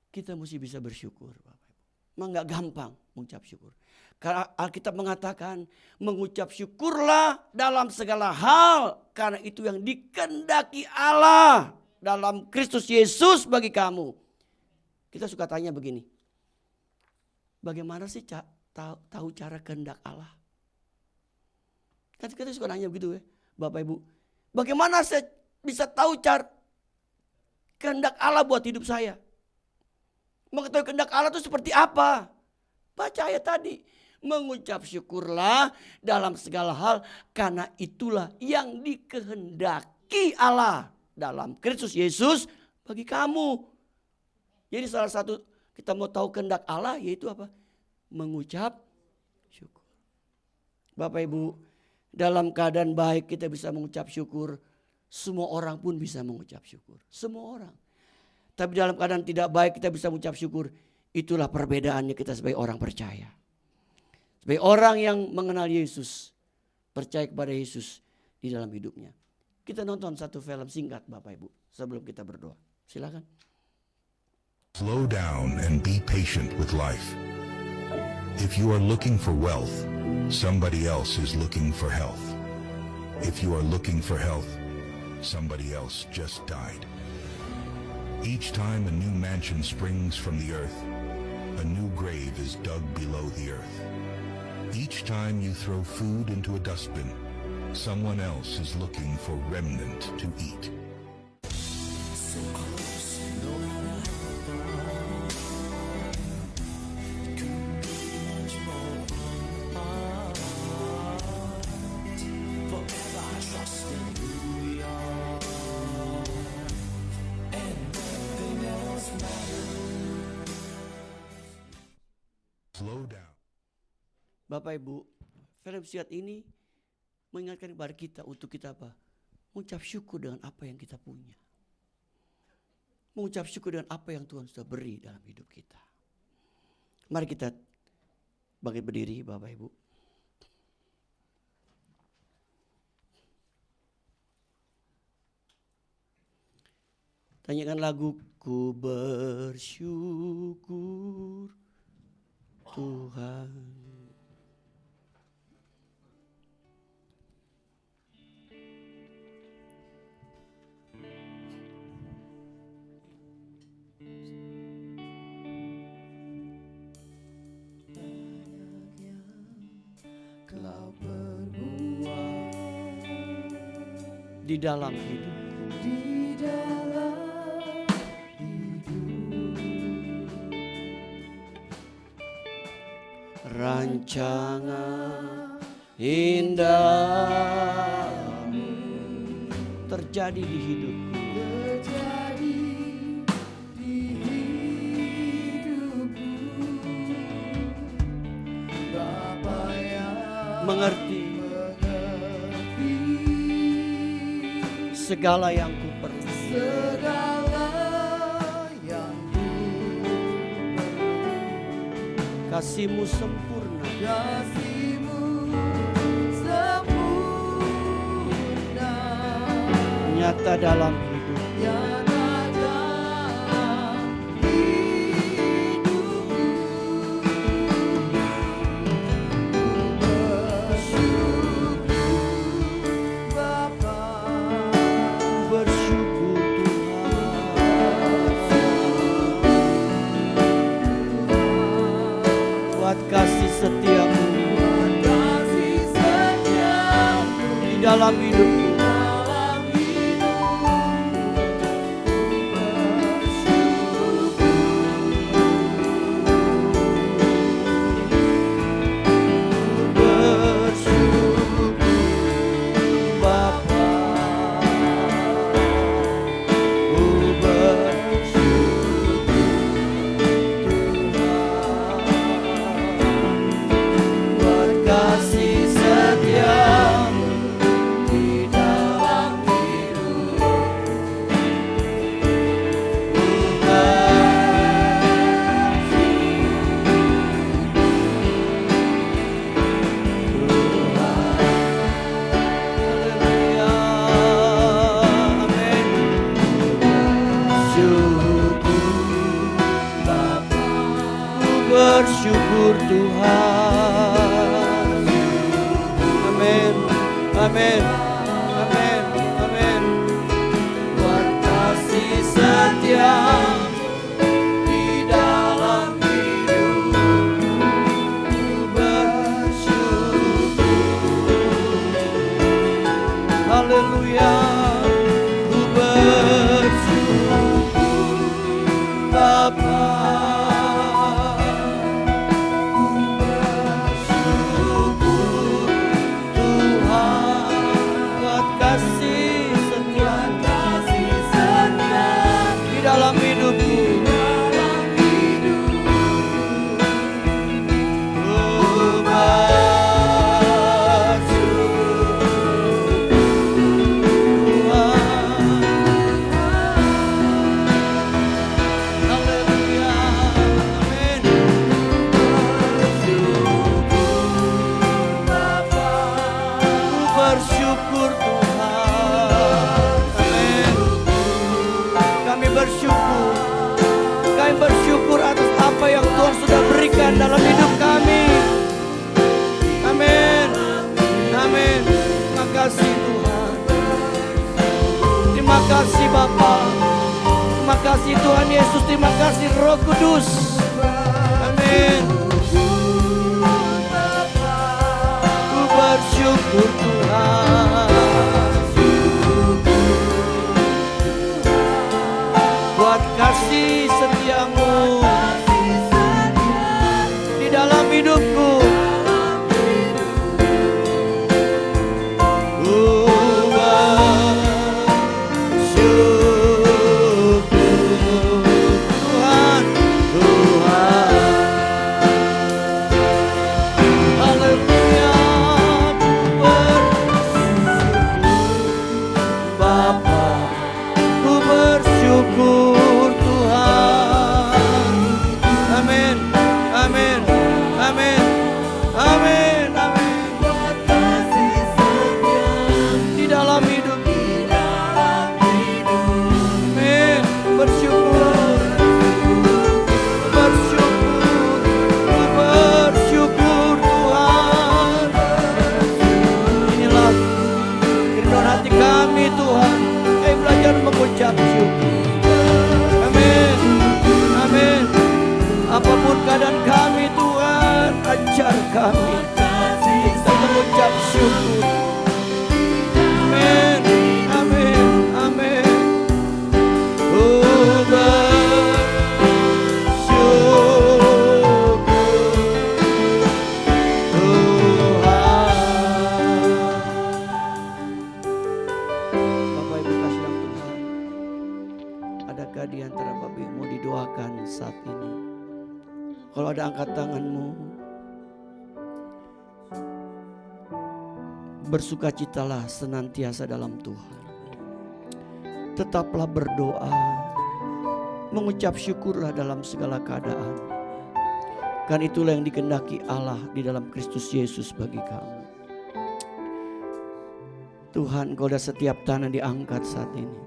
Kita mesti bisa bersyukur Bapak Ibu. Memang gak gampang mengucap syukur. Karena Alkitab mengatakan mengucap syukurlah dalam segala hal. Karena itu yang dikehendaki Allah dalam Kristus Yesus bagi kamu. Kita suka tanya begini. Bagaimana sih tahu cara kehendak Allah? Kita suka nanya begitu ya Bapak Ibu. Bagaimana saya bisa tahu cara kehendak Allah buat hidup saya? Mengetahui kehendak Allah itu seperti apa? Baca ayat tadi. Mengucap syukurlah dalam segala hal. Karena itulah yang dikehendaki Allah dalam Kristus Yesus bagi kamu. Jadi salah satu kita mau tahu kehendak Allah yaitu apa? Mengucap syukur. Bapak Ibu, dalam keadaan baik kita bisa mengucap syukur. Semua orang pun bisa mengucap syukur. Semua orang. Tapi dalam keadaan tidak baik kita bisa mengucap syukur. Itulah perbedaannya kita sebagai orang percaya. Sebagai orang yang mengenal Yesus. Percaya kepada Yesus di dalam hidupnya. Kita nonton satu film singkat Bapak Ibu. Sebelum kita berdoa. Silakan. Slow down and be patient with life. If you are looking for wealth, somebody else is looking for health. If you are looking for health, somebody else just died. Each time a new mansion springs from the earth, a new grave is dug below the earth. Each time you throw food into a dustbin, someone else is looking for remnant to eat. Bapak Ibu, film singkat ini mengingatkan kepada kita untuk kita apa? Mengucap syukur dengan apa yang kita punya. Mengucap syukur dengan apa yang Tuhan sudah beri dalam hidup kita. Mari kita bangkit berdiri Bapak Ibu. Tanyakan lagu Ku bersyukur Tuhan. Kau berbuat di dalam hidup. di dalam Rancangan indahmu terjadi di hidup. terjadi di hidupku. Bapa yang Mengerti segala yang ku perlu. segala yang Kasih-Mu sempurna. kasih-Mu sempurna Nyata dalam hidup. nyata dalam hidupku. dalam hidupku. Bersyukur Tuhan. Amin, amin, amin, amin. Buat kasih setia di dalam hidupku, bersyukur. Haleluya, ku bersyukur Bapa. Bersyukur Tuhan. Amin. Kami bersyukur. Kami bersyukur atas apa yang Tuhan sudah berikan dalam hidup kami. Amin. Amin. Terima kasih Tuhan. Terima kasih Bapa. Terima kasih Tuhan Yesus. Terima kasih Roh Kudus. Amin. Ku bersyukur Tuhan. Buat kasih setiamu di dalam hidupku. Ku bersyukur Tuhan, Tuhan. Haleluya, ku bersyukur Bapa, ku bersyukur Tuhan. Amin, amin, amin, amin, amin. Di dalam hidup, amin. Bersyukur, bersyukur, bersyukur Tuhan. Inilah kerendahan hati kami Tuhan. Belajar mengucap syukur. Amin, amin. Apapun keadaan kami Tuhan, ajar kami kita mengucap syukur. Amin, amin, amin. Bersyukur Tuhan. Bapak Ibu kasih dalam Tuhan, adakah di antara Bapak Ibu mau didoakan saat ini? Kalau ada, angkat tanganmu. Bersukacitalah senantiasa dalam Tuhan. Tetaplah berdoa, mengucap syukurlah dalam segala keadaan. Kan itulah yang dikehendaki Allah di dalam Kristus Yesus bagi kamu. Tuhan, Engkau dah setiap tangan diangkat saat ini.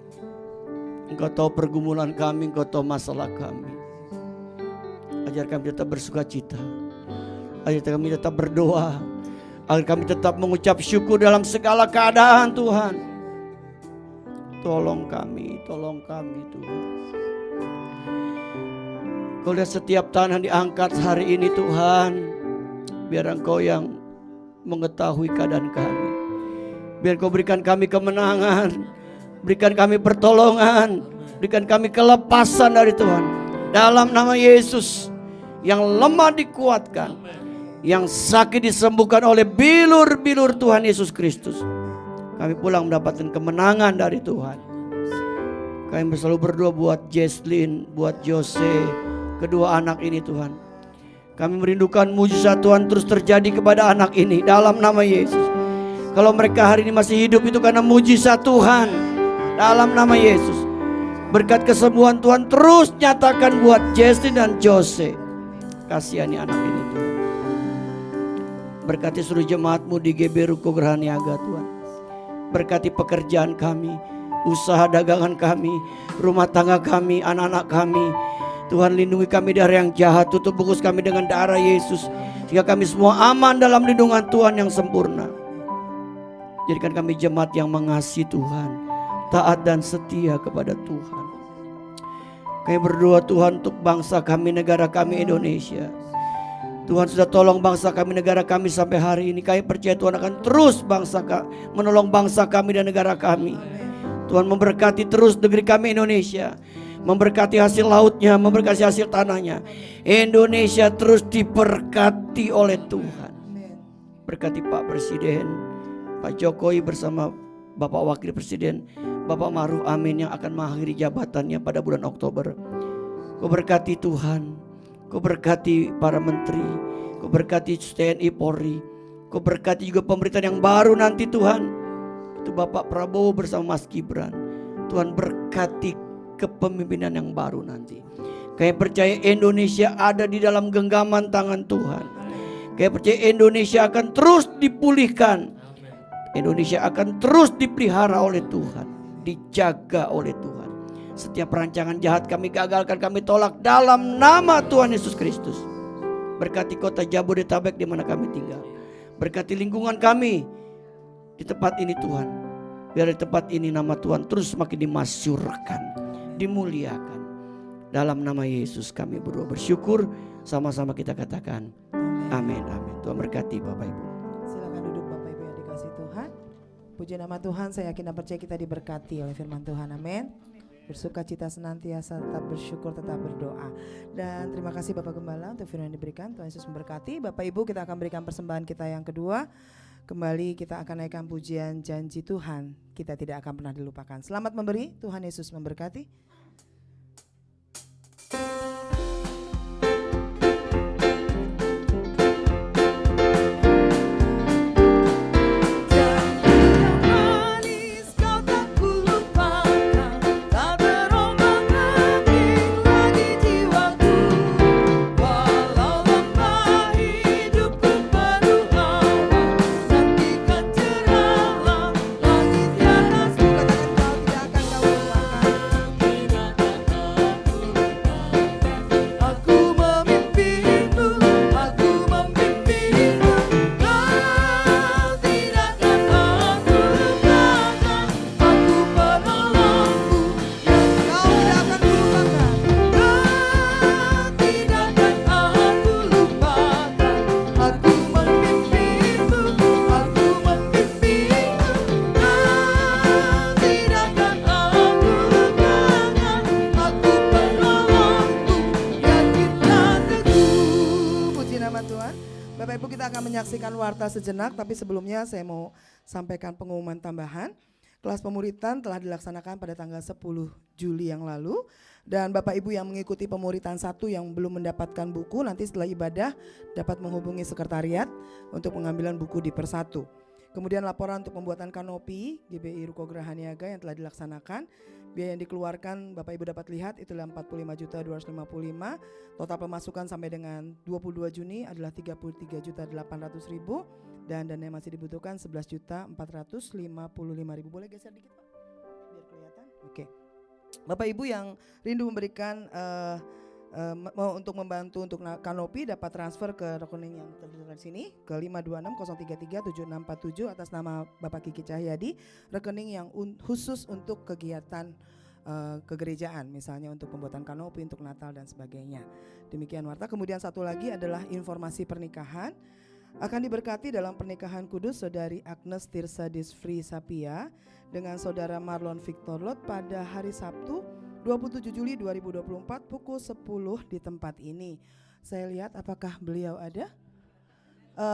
Engkau tahu pergumulan kami, Engkau tahu masalah kami. Ajar kami tetap bersukacita. Ajar kami tetap berdoa. Agar kami tetap mengucap syukur dalam segala keadaan Tuhan. Tolong kami Tuhan. Kau lihat setiap tangan diangkat hari ini Tuhan. Biar Engkau yang mengetahui keadaan kami. Biar Kau berikan kami kemenangan, berikan kami pertolongan, berikan kami kelepasan dari Tuhan. Dalam nama Yesus, yang lemah dikuatkan, yang sakit disembuhkan oleh bilur-bilur Tuhan Yesus Kristus. Kami pulang mendapatkan kemenangan dari Tuhan. Kami selalu berdoa buat Jesslyn, buat Jose, kedua anak ini Tuhan. Kami merindukan mujizat Tuhan terus terjadi kepada anak ini dalam nama Yesus. Kalau mereka hari ini masih hidup itu karena mujizat Tuhan dalam nama Yesus. Berkat kesembuhan Tuhan terus nyatakan buat Jesslyn dan Jose. Kasihani anak ini Tuhan. Berkati seluruh jemaat-Mu di GB Ruko Gerhaniaga Tuhan. Berkati pekerjaan kami, usaha dagangan kami, rumah tangga kami, anak-anak kami. Tuhan lindungi kami dari yang jahat, tutup bungkus kami dengan darah Yesus. Sehingga kami semua aman dalam lindungan Tuhan yang sempurna. Jadikan kami jemaat yang mengasihi Tuhan, taat dan setia kepada Tuhan. Kami berdoa Tuhan untuk bangsa kami, negara kami Indonesia. Tuhan sudah tolong bangsa kami, negara kami sampai hari ini. Kami percaya Tuhan akan terus menolong bangsa kami dan negara kami. Tuhan memberkati terus negeri kami Indonesia. Memberkati hasil lautnya, memberkati hasil tanahnya. Indonesia terus diberkati oleh Tuhan. Berkati Pak Presiden, Pak Jokowi bersama Bapak Wakil Presiden, Bapak Ma'ruf Amin yang akan mengakhiri jabatannya pada bulan Oktober. Kau berkati Tuhan, Kau berkati para menteri, Kau berkati TNI Polri, Kau berkati juga pemerintahan yang baru nanti Tuhan. Itu Bapak Prabowo bersama Mas Gibran. Tuhan berkati kepemimpinan yang baru nanti. Kami percaya Indonesia ada di dalam genggaman tangan Tuhan. Kami percaya Indonesia akan terus dipulihkan. Indonesia akan terus dipelihara oleh Tuhan, dijaga oleh Tuhan. Setiap rancangan jahat kami gagalkan, kami tolak dalam nama Tuhan Yesus Kristus. Berkati kota Jabodetabek di mana kami tinggal. Berkati lingkungan kami di tempat ini Tuhan. Biar di tempat ini nama Tuhan terus semakin dimasyurkan, dimuliakan. Dalam nama Yesus kami berdoa bersyukur. Sama-sama kita katakan amin, amin. Tuhan berkati Bapak Ibu. Silakan duduk Bapak Ibu yang dikasihi Tuhan. Puji nama Tuhan, saya yakin dan percaya kita diberkati oleh firman Tuhan, amin. Bersuka cita senantiasa, tetap bersyukur, tetap berdoa. Dan terima kasih Bapak Gembala untuk firman yang diberikan. Tuhan Yesus memberkati. Bapak Ibu, kita akan berikan persembahan kita yang kedua. Kembali kita akan naikkan pujian janji Tuhan, kita tidak akan pernah dilupakan. Selamat memberi, Tuhan Yesus memberkati. Menyaksikan warta sejenak, tapi sebelumnya saya mau sampaikan pengumuman tambahan. Kelas pemuritan telah dilaksanakan pada tanggal 10 Juli yang lalu. Dan Bapak Ibu yang mengikuti pemuritan 1 yang belum mendapatkan buku, nanti setelah ibadah dapat menghubungi sekretariat untuk pengambilan buku di persatu. Kemudian laporan untuk pembuatan kanopi GBI Ruko Gerhaniaga yang telah dilaksanakan. Biaya yang dikeluarkan Bapak Ibu dapat lihat itulah 45.255. Total pemasukan sampai dengan 22 Juni adalah 33.800.000 dan dana yang masih dibutuhkan 11.455.000. Boleh geser dikit Pak? Biar kelihatan. Oke. Bapak Ibu yang rindu memberikan untuk membantu untuk kanopi dapat transfer ke rekening yang terlihat di sini ke 526033767 atas nama Bapak Kiki Cahyadi, rekening yang khusus untuk kegiatan kegerejaan, misalnya untuk pembuatan kanopi untuk Natal dan sebagainya. Demikian warta. Kemudian satu lagi adalah informasi pernikahan. Akan diberkati dalam pernikahan kudus Saudari Agnes Tirsa Disfri Sapia dengan Saudara Marlon Victor Lot pada hari Sabtu 27 Juli 2024 pukul 10 di tempat ini. Saya lihat apakah beliau ada?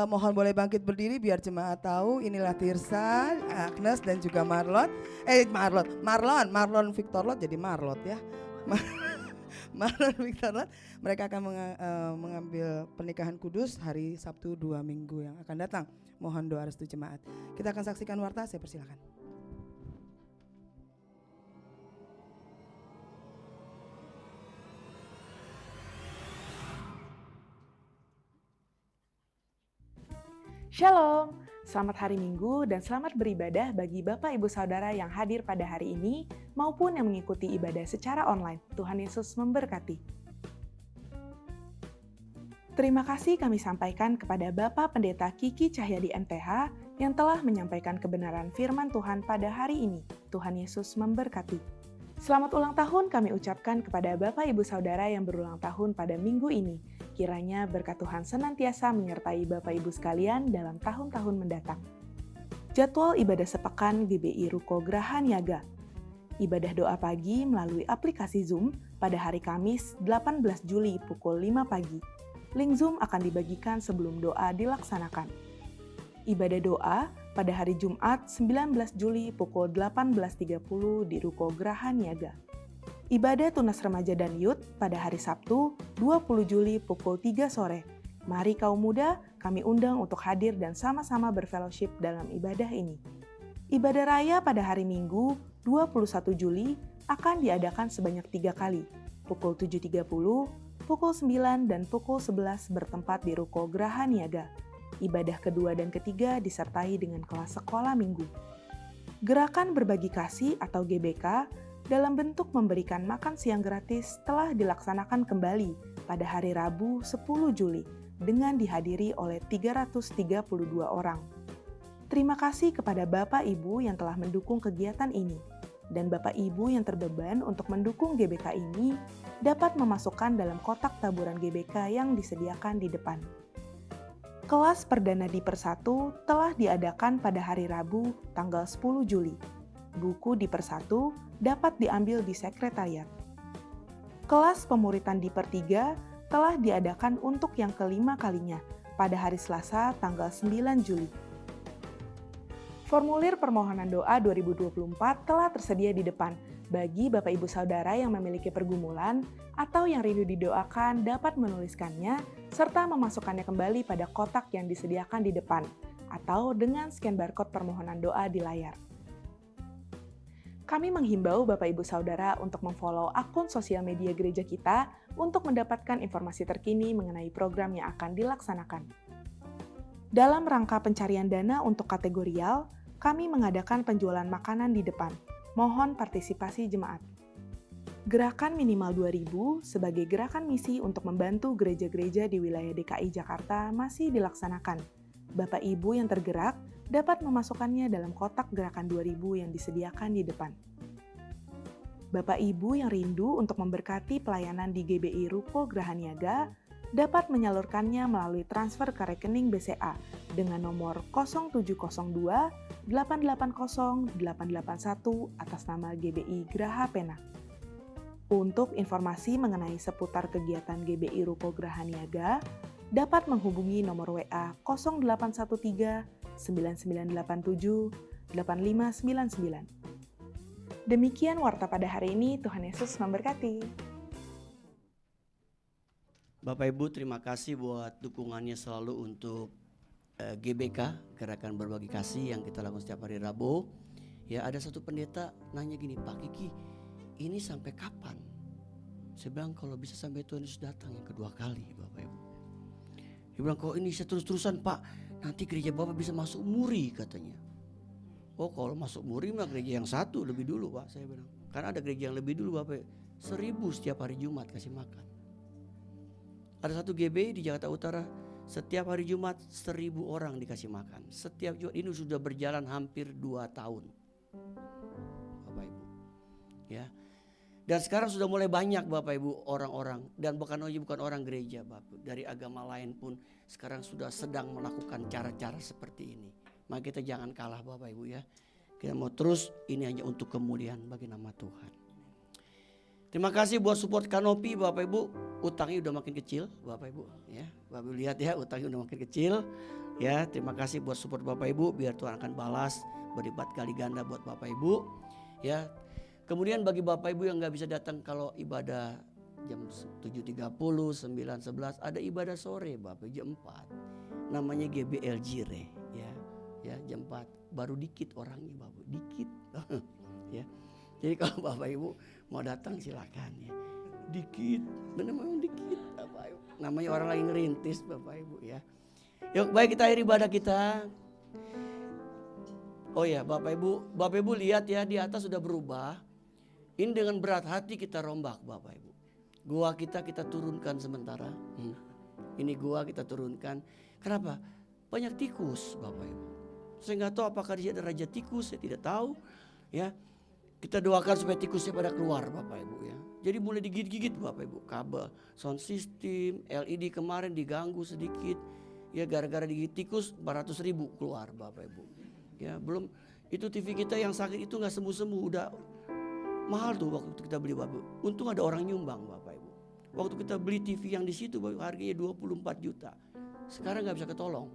Mohon boleh bangkit berdiri biar jemaat tahu inilah Tirsa, Agnes dan juga Marlon Victor Lot jadi Marlot ya. Marlon Victor Lot, mereka akan mengambil pernikahan kudus hari Sabtu 2 minggu yang akan datang. Mohon doa restu jemaat. Kita akan saksikan warta, saya persilakan. Shalom, selamat hari Minggu dan selamat beribadah bagi Bapak Ibu Saudara yang hadir pada hari ini maupun yang mengikuti ibadah secara online. Tuhan Yesus memberkati. Terima kasih kami sampaikan kepada Bapak Pendeta Kiki Cahyadi MTH yang telah menyampaikan kebenaran firman Tuhan pada hari ini. Tuhan Yesus memberkati. Selamat ulang tahun kami ucapkan kepada Bapak Ibu Saudara yang berulang tahun pada minggu ini. Kiranya berkat Tuhan senantiasa menyertai Bapak Ibu sekalian dalam tahun-tahun mendatang. Jadwal ibadah sepekan GBI Ruko Graha Niaga. Ibadah doa pagi melalui aplikasi Zoom pada hari Kamis 18 Juli pukul 5 pagi. Link Zoom akan dibagikan sebelum doa dilaksanakan. Ibadah doa pada hari Jumat 19 Juli pukul 18.30 di Ruko Graha Niaga. Ibadah tunas remaja dan youth pada hari Sabtu 20 Juli pukul 3 sore. Mari kaum muda, kami undang untuk hadir dan sama-sama berfellowship dalam ibadah ini. Ibadah raya pada hari Minggu 21 Juli akan diadakan sebanyak 3 kali, pukul 7.30, pukul 9, dan pukul 11 bertempat di Ruko Graha Niaga. Ibadah kedua dan ketiga disertai dengan kelas sekolah minggu. Gerakan berbagi kasih atau GBK dalam bentuk memberikan makan siang gratis telah dilaksanakan kembali pada hari Rabu 10 Juli dengan dihadiri oleh 332 orang. Terima kasih kepada Bapak Ibu yang telah mendukung kegiatan ini dan Bapak Ibu yang terbeban untuk mendukung GBK ini dapat memasukkan dalam kotak taburan GBK yang disediakan di depan. Kelas Perdana Diper 1 telah diadakan pada hari Rabu tanggal 10 Juli. Buku Diper 1 dapat diambil di sekretariat. Kelas Pemuritan Diper 3 telah diadakan untuk yang kelima kalinya pada hari Selasa tanggal 9 Juli. Formulir permohonan doa 2024 telah tersedia di depan. Bagi Bapak Ibu Saudara yang memiliki pergumulan atau yang rindu didoakan dapat menuliskannya serta memasukkannya kembali pada kotak yang disediakan di depan atau dengan scan barcode permohonan doa di layar. Kami menghimbau Bapak Ibu Saudara untuk memfollow akun sosial media gereja kita untuk mendapatkan informasi terkini mengenai program yang akan dilaksanakan. Dalam rangka pencarian dana untuk kategorial, kami mengadakan penjualan makanan di depan. Mohon partisipasi jemaat. Gerakan minimal 2.000 sebagai gerakan misi untuk membantu gereja-gereja di wilayah DKI Jakarta masih dilaksanakan. Bapak Ibu yang tergerak dapat memasukkannya dalam kotak gerakan 2.000 yang disediakan di depan. Bapak Ibu yang rindu untuk memberkati pelayanan di GBI Ruko Graha Niaga dapat menyalurkannya melalui transfer ke rekening BCA dengan nomor 0702 880 881 atas nama GBI Graha Pena. Untuk informasi mengenai seputar kegiatan GBI Ruko Graha Niaga, dapat menghubungi nomor WA 0813 9987 8599. Demikian warta pada hari ini, Tuhan Yesus memberkati. Bapak Ibu, terima kasih buat dukungannya selalu untuk GBK, Gerakan Berbagi Kasih yang kita lakukan setiap hari Rabu. Ya, ada satu pendeta nanya gini, Pak Kiki, ini sampai kapan? Saya bilang kalau bisa sampai Tuhan Yesus datang yang kedua kali, Bapak Ibu. Dia bilang kalau ini bisa terus-terusan Pak, nanti gereja Bapak bisa masuk muri katanya. Oh kalau masuk muri mah gereja yang satu lebih dulu Pak, saya bilang. Karena ada gereja yang lebih dulu Bapak, 1.000 setiap hari Jumat kasih makan. Ada satu GBI di Jakarta Utara, setiap hari Jumat 1.000 orang dikasih makan. Setiap Jumat, ini sudah berjalan hampir 2 tahun. Bapak Ibu. Ya. Dan sekarang sudah mulai banyak Bapak Ibu orang-orang, dan bukan orang gereja Bapak Ibu, dari agama lain pun sekarang sudah sedang melakukan cara-cara seperti ini. Maka kita jangan kalah Bapak Ibu ya. Kita mau terus, ini hanya untuk kemuliaan bagi nama Tuhan. Terima kasih buat support Kanopi Bapak Ibu. Utangnya udah makin kecil Bapak Ibu ya. Bapak Ibu lihat ya, utangnya udah makin kecil. Ya, terima kasih buat support Bapak Ibu, biar Tuhan akan balas berlipat kali ganda buat Bapak Ibu. Ya. Kemudian bagi Bapak Ibu yang nggak bisa datang kalau ibadah jam 7.30, 9, 11, ada ibadah sore Bapak jam 4. Namanya GBL Jire ya. Ya, jam 4. Baru dikit orangnya Bapak, dikit. Ya. Jadi kalau Bapak Ibu mau datang silakan ya. Dikit, benar memang dikit Bapak Ibu. Namanya orang lagi ngerintis Bapak Ibu ya. Yuk baik, kita akhiri ibadah kita. Oh ya Bapak Ibu lihat ya, di atas sudah berubah. Ini dengan berat hati kita rombak Bapak Ibu. Gua kita turunkan sementara. Ini gua kita turunkan. Kenapa? Banyak tikus Bapak Ibu. Saya nggak tahu apakah di sini ada raja tikus, saya tidak tahu. Ya, kita doakan supaya tikusnya pada keluar Bapak Ibu ya. Jadi mulai digigit-gigit Bapak Ibu. Kabel, sound system, LED kemarin diganggu sedikit. Ya gara-gara digigit tikus 400.000 keluar Bapak Ibu. Ya belum, itu TV kita yang sakit itu nggak sembuh-sembuh, udah mahal tuh waktu kita beli Bapak Ibu. Untung ada orang nyumbang Bapak Ibu. Waktu kita beli TV yang di situ Bapak Ibu, harganya 24 juta. Sekarang nggak bisa ketolong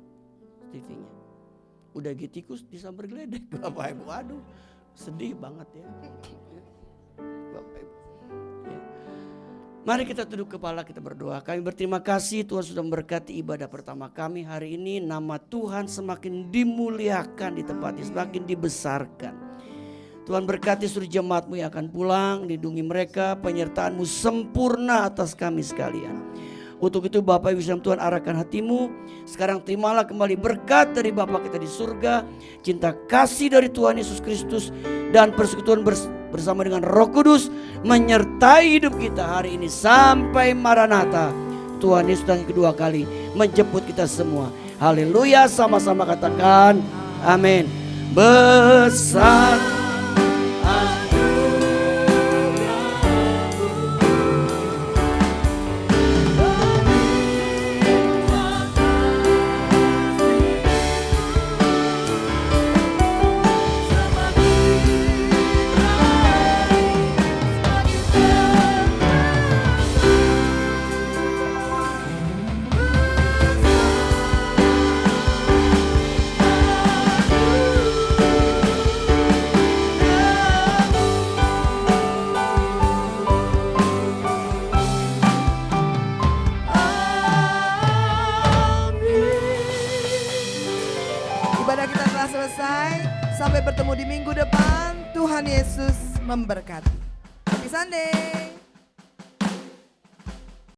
TV-nya. Udah gitu tikus disambar geledek Bapak Ibu. Aduh, sedih banget ya. Bapak Ibu. Ya. Mari kita tunduk kepala, kita berdoa. Kami berterima kasih Tuhan sudah memberkati ibadah pertama kami hari ini. Nama Tuhan semakin dimuliakan di tempat ini, semakin dibesarkan. Tuhan berkati seluruh jemaat-Mu yang akan pulang, lindungi mereka, penyertaan-Mu sempurna atas kami sekalian. Untuk itu Bapak Ibu Saudara Tuhan arahkan hatimu. Sekarang terimalah kembali berkat dari Bapa kita di surga, cinta kasih dari Tuhan Yesus Kristus, dan persekutuan bersama dengan Roh Kudus menyertai hidup kita hari ini sampai Maranatha. Tuhan Yesus yang kedua kali menjemput kita semua. Haleluya, sama-sama katakan amin. Besar selesai. Sampai bertemu di minggu depan. Tuhan Yesus memberkati. Happy Sunday.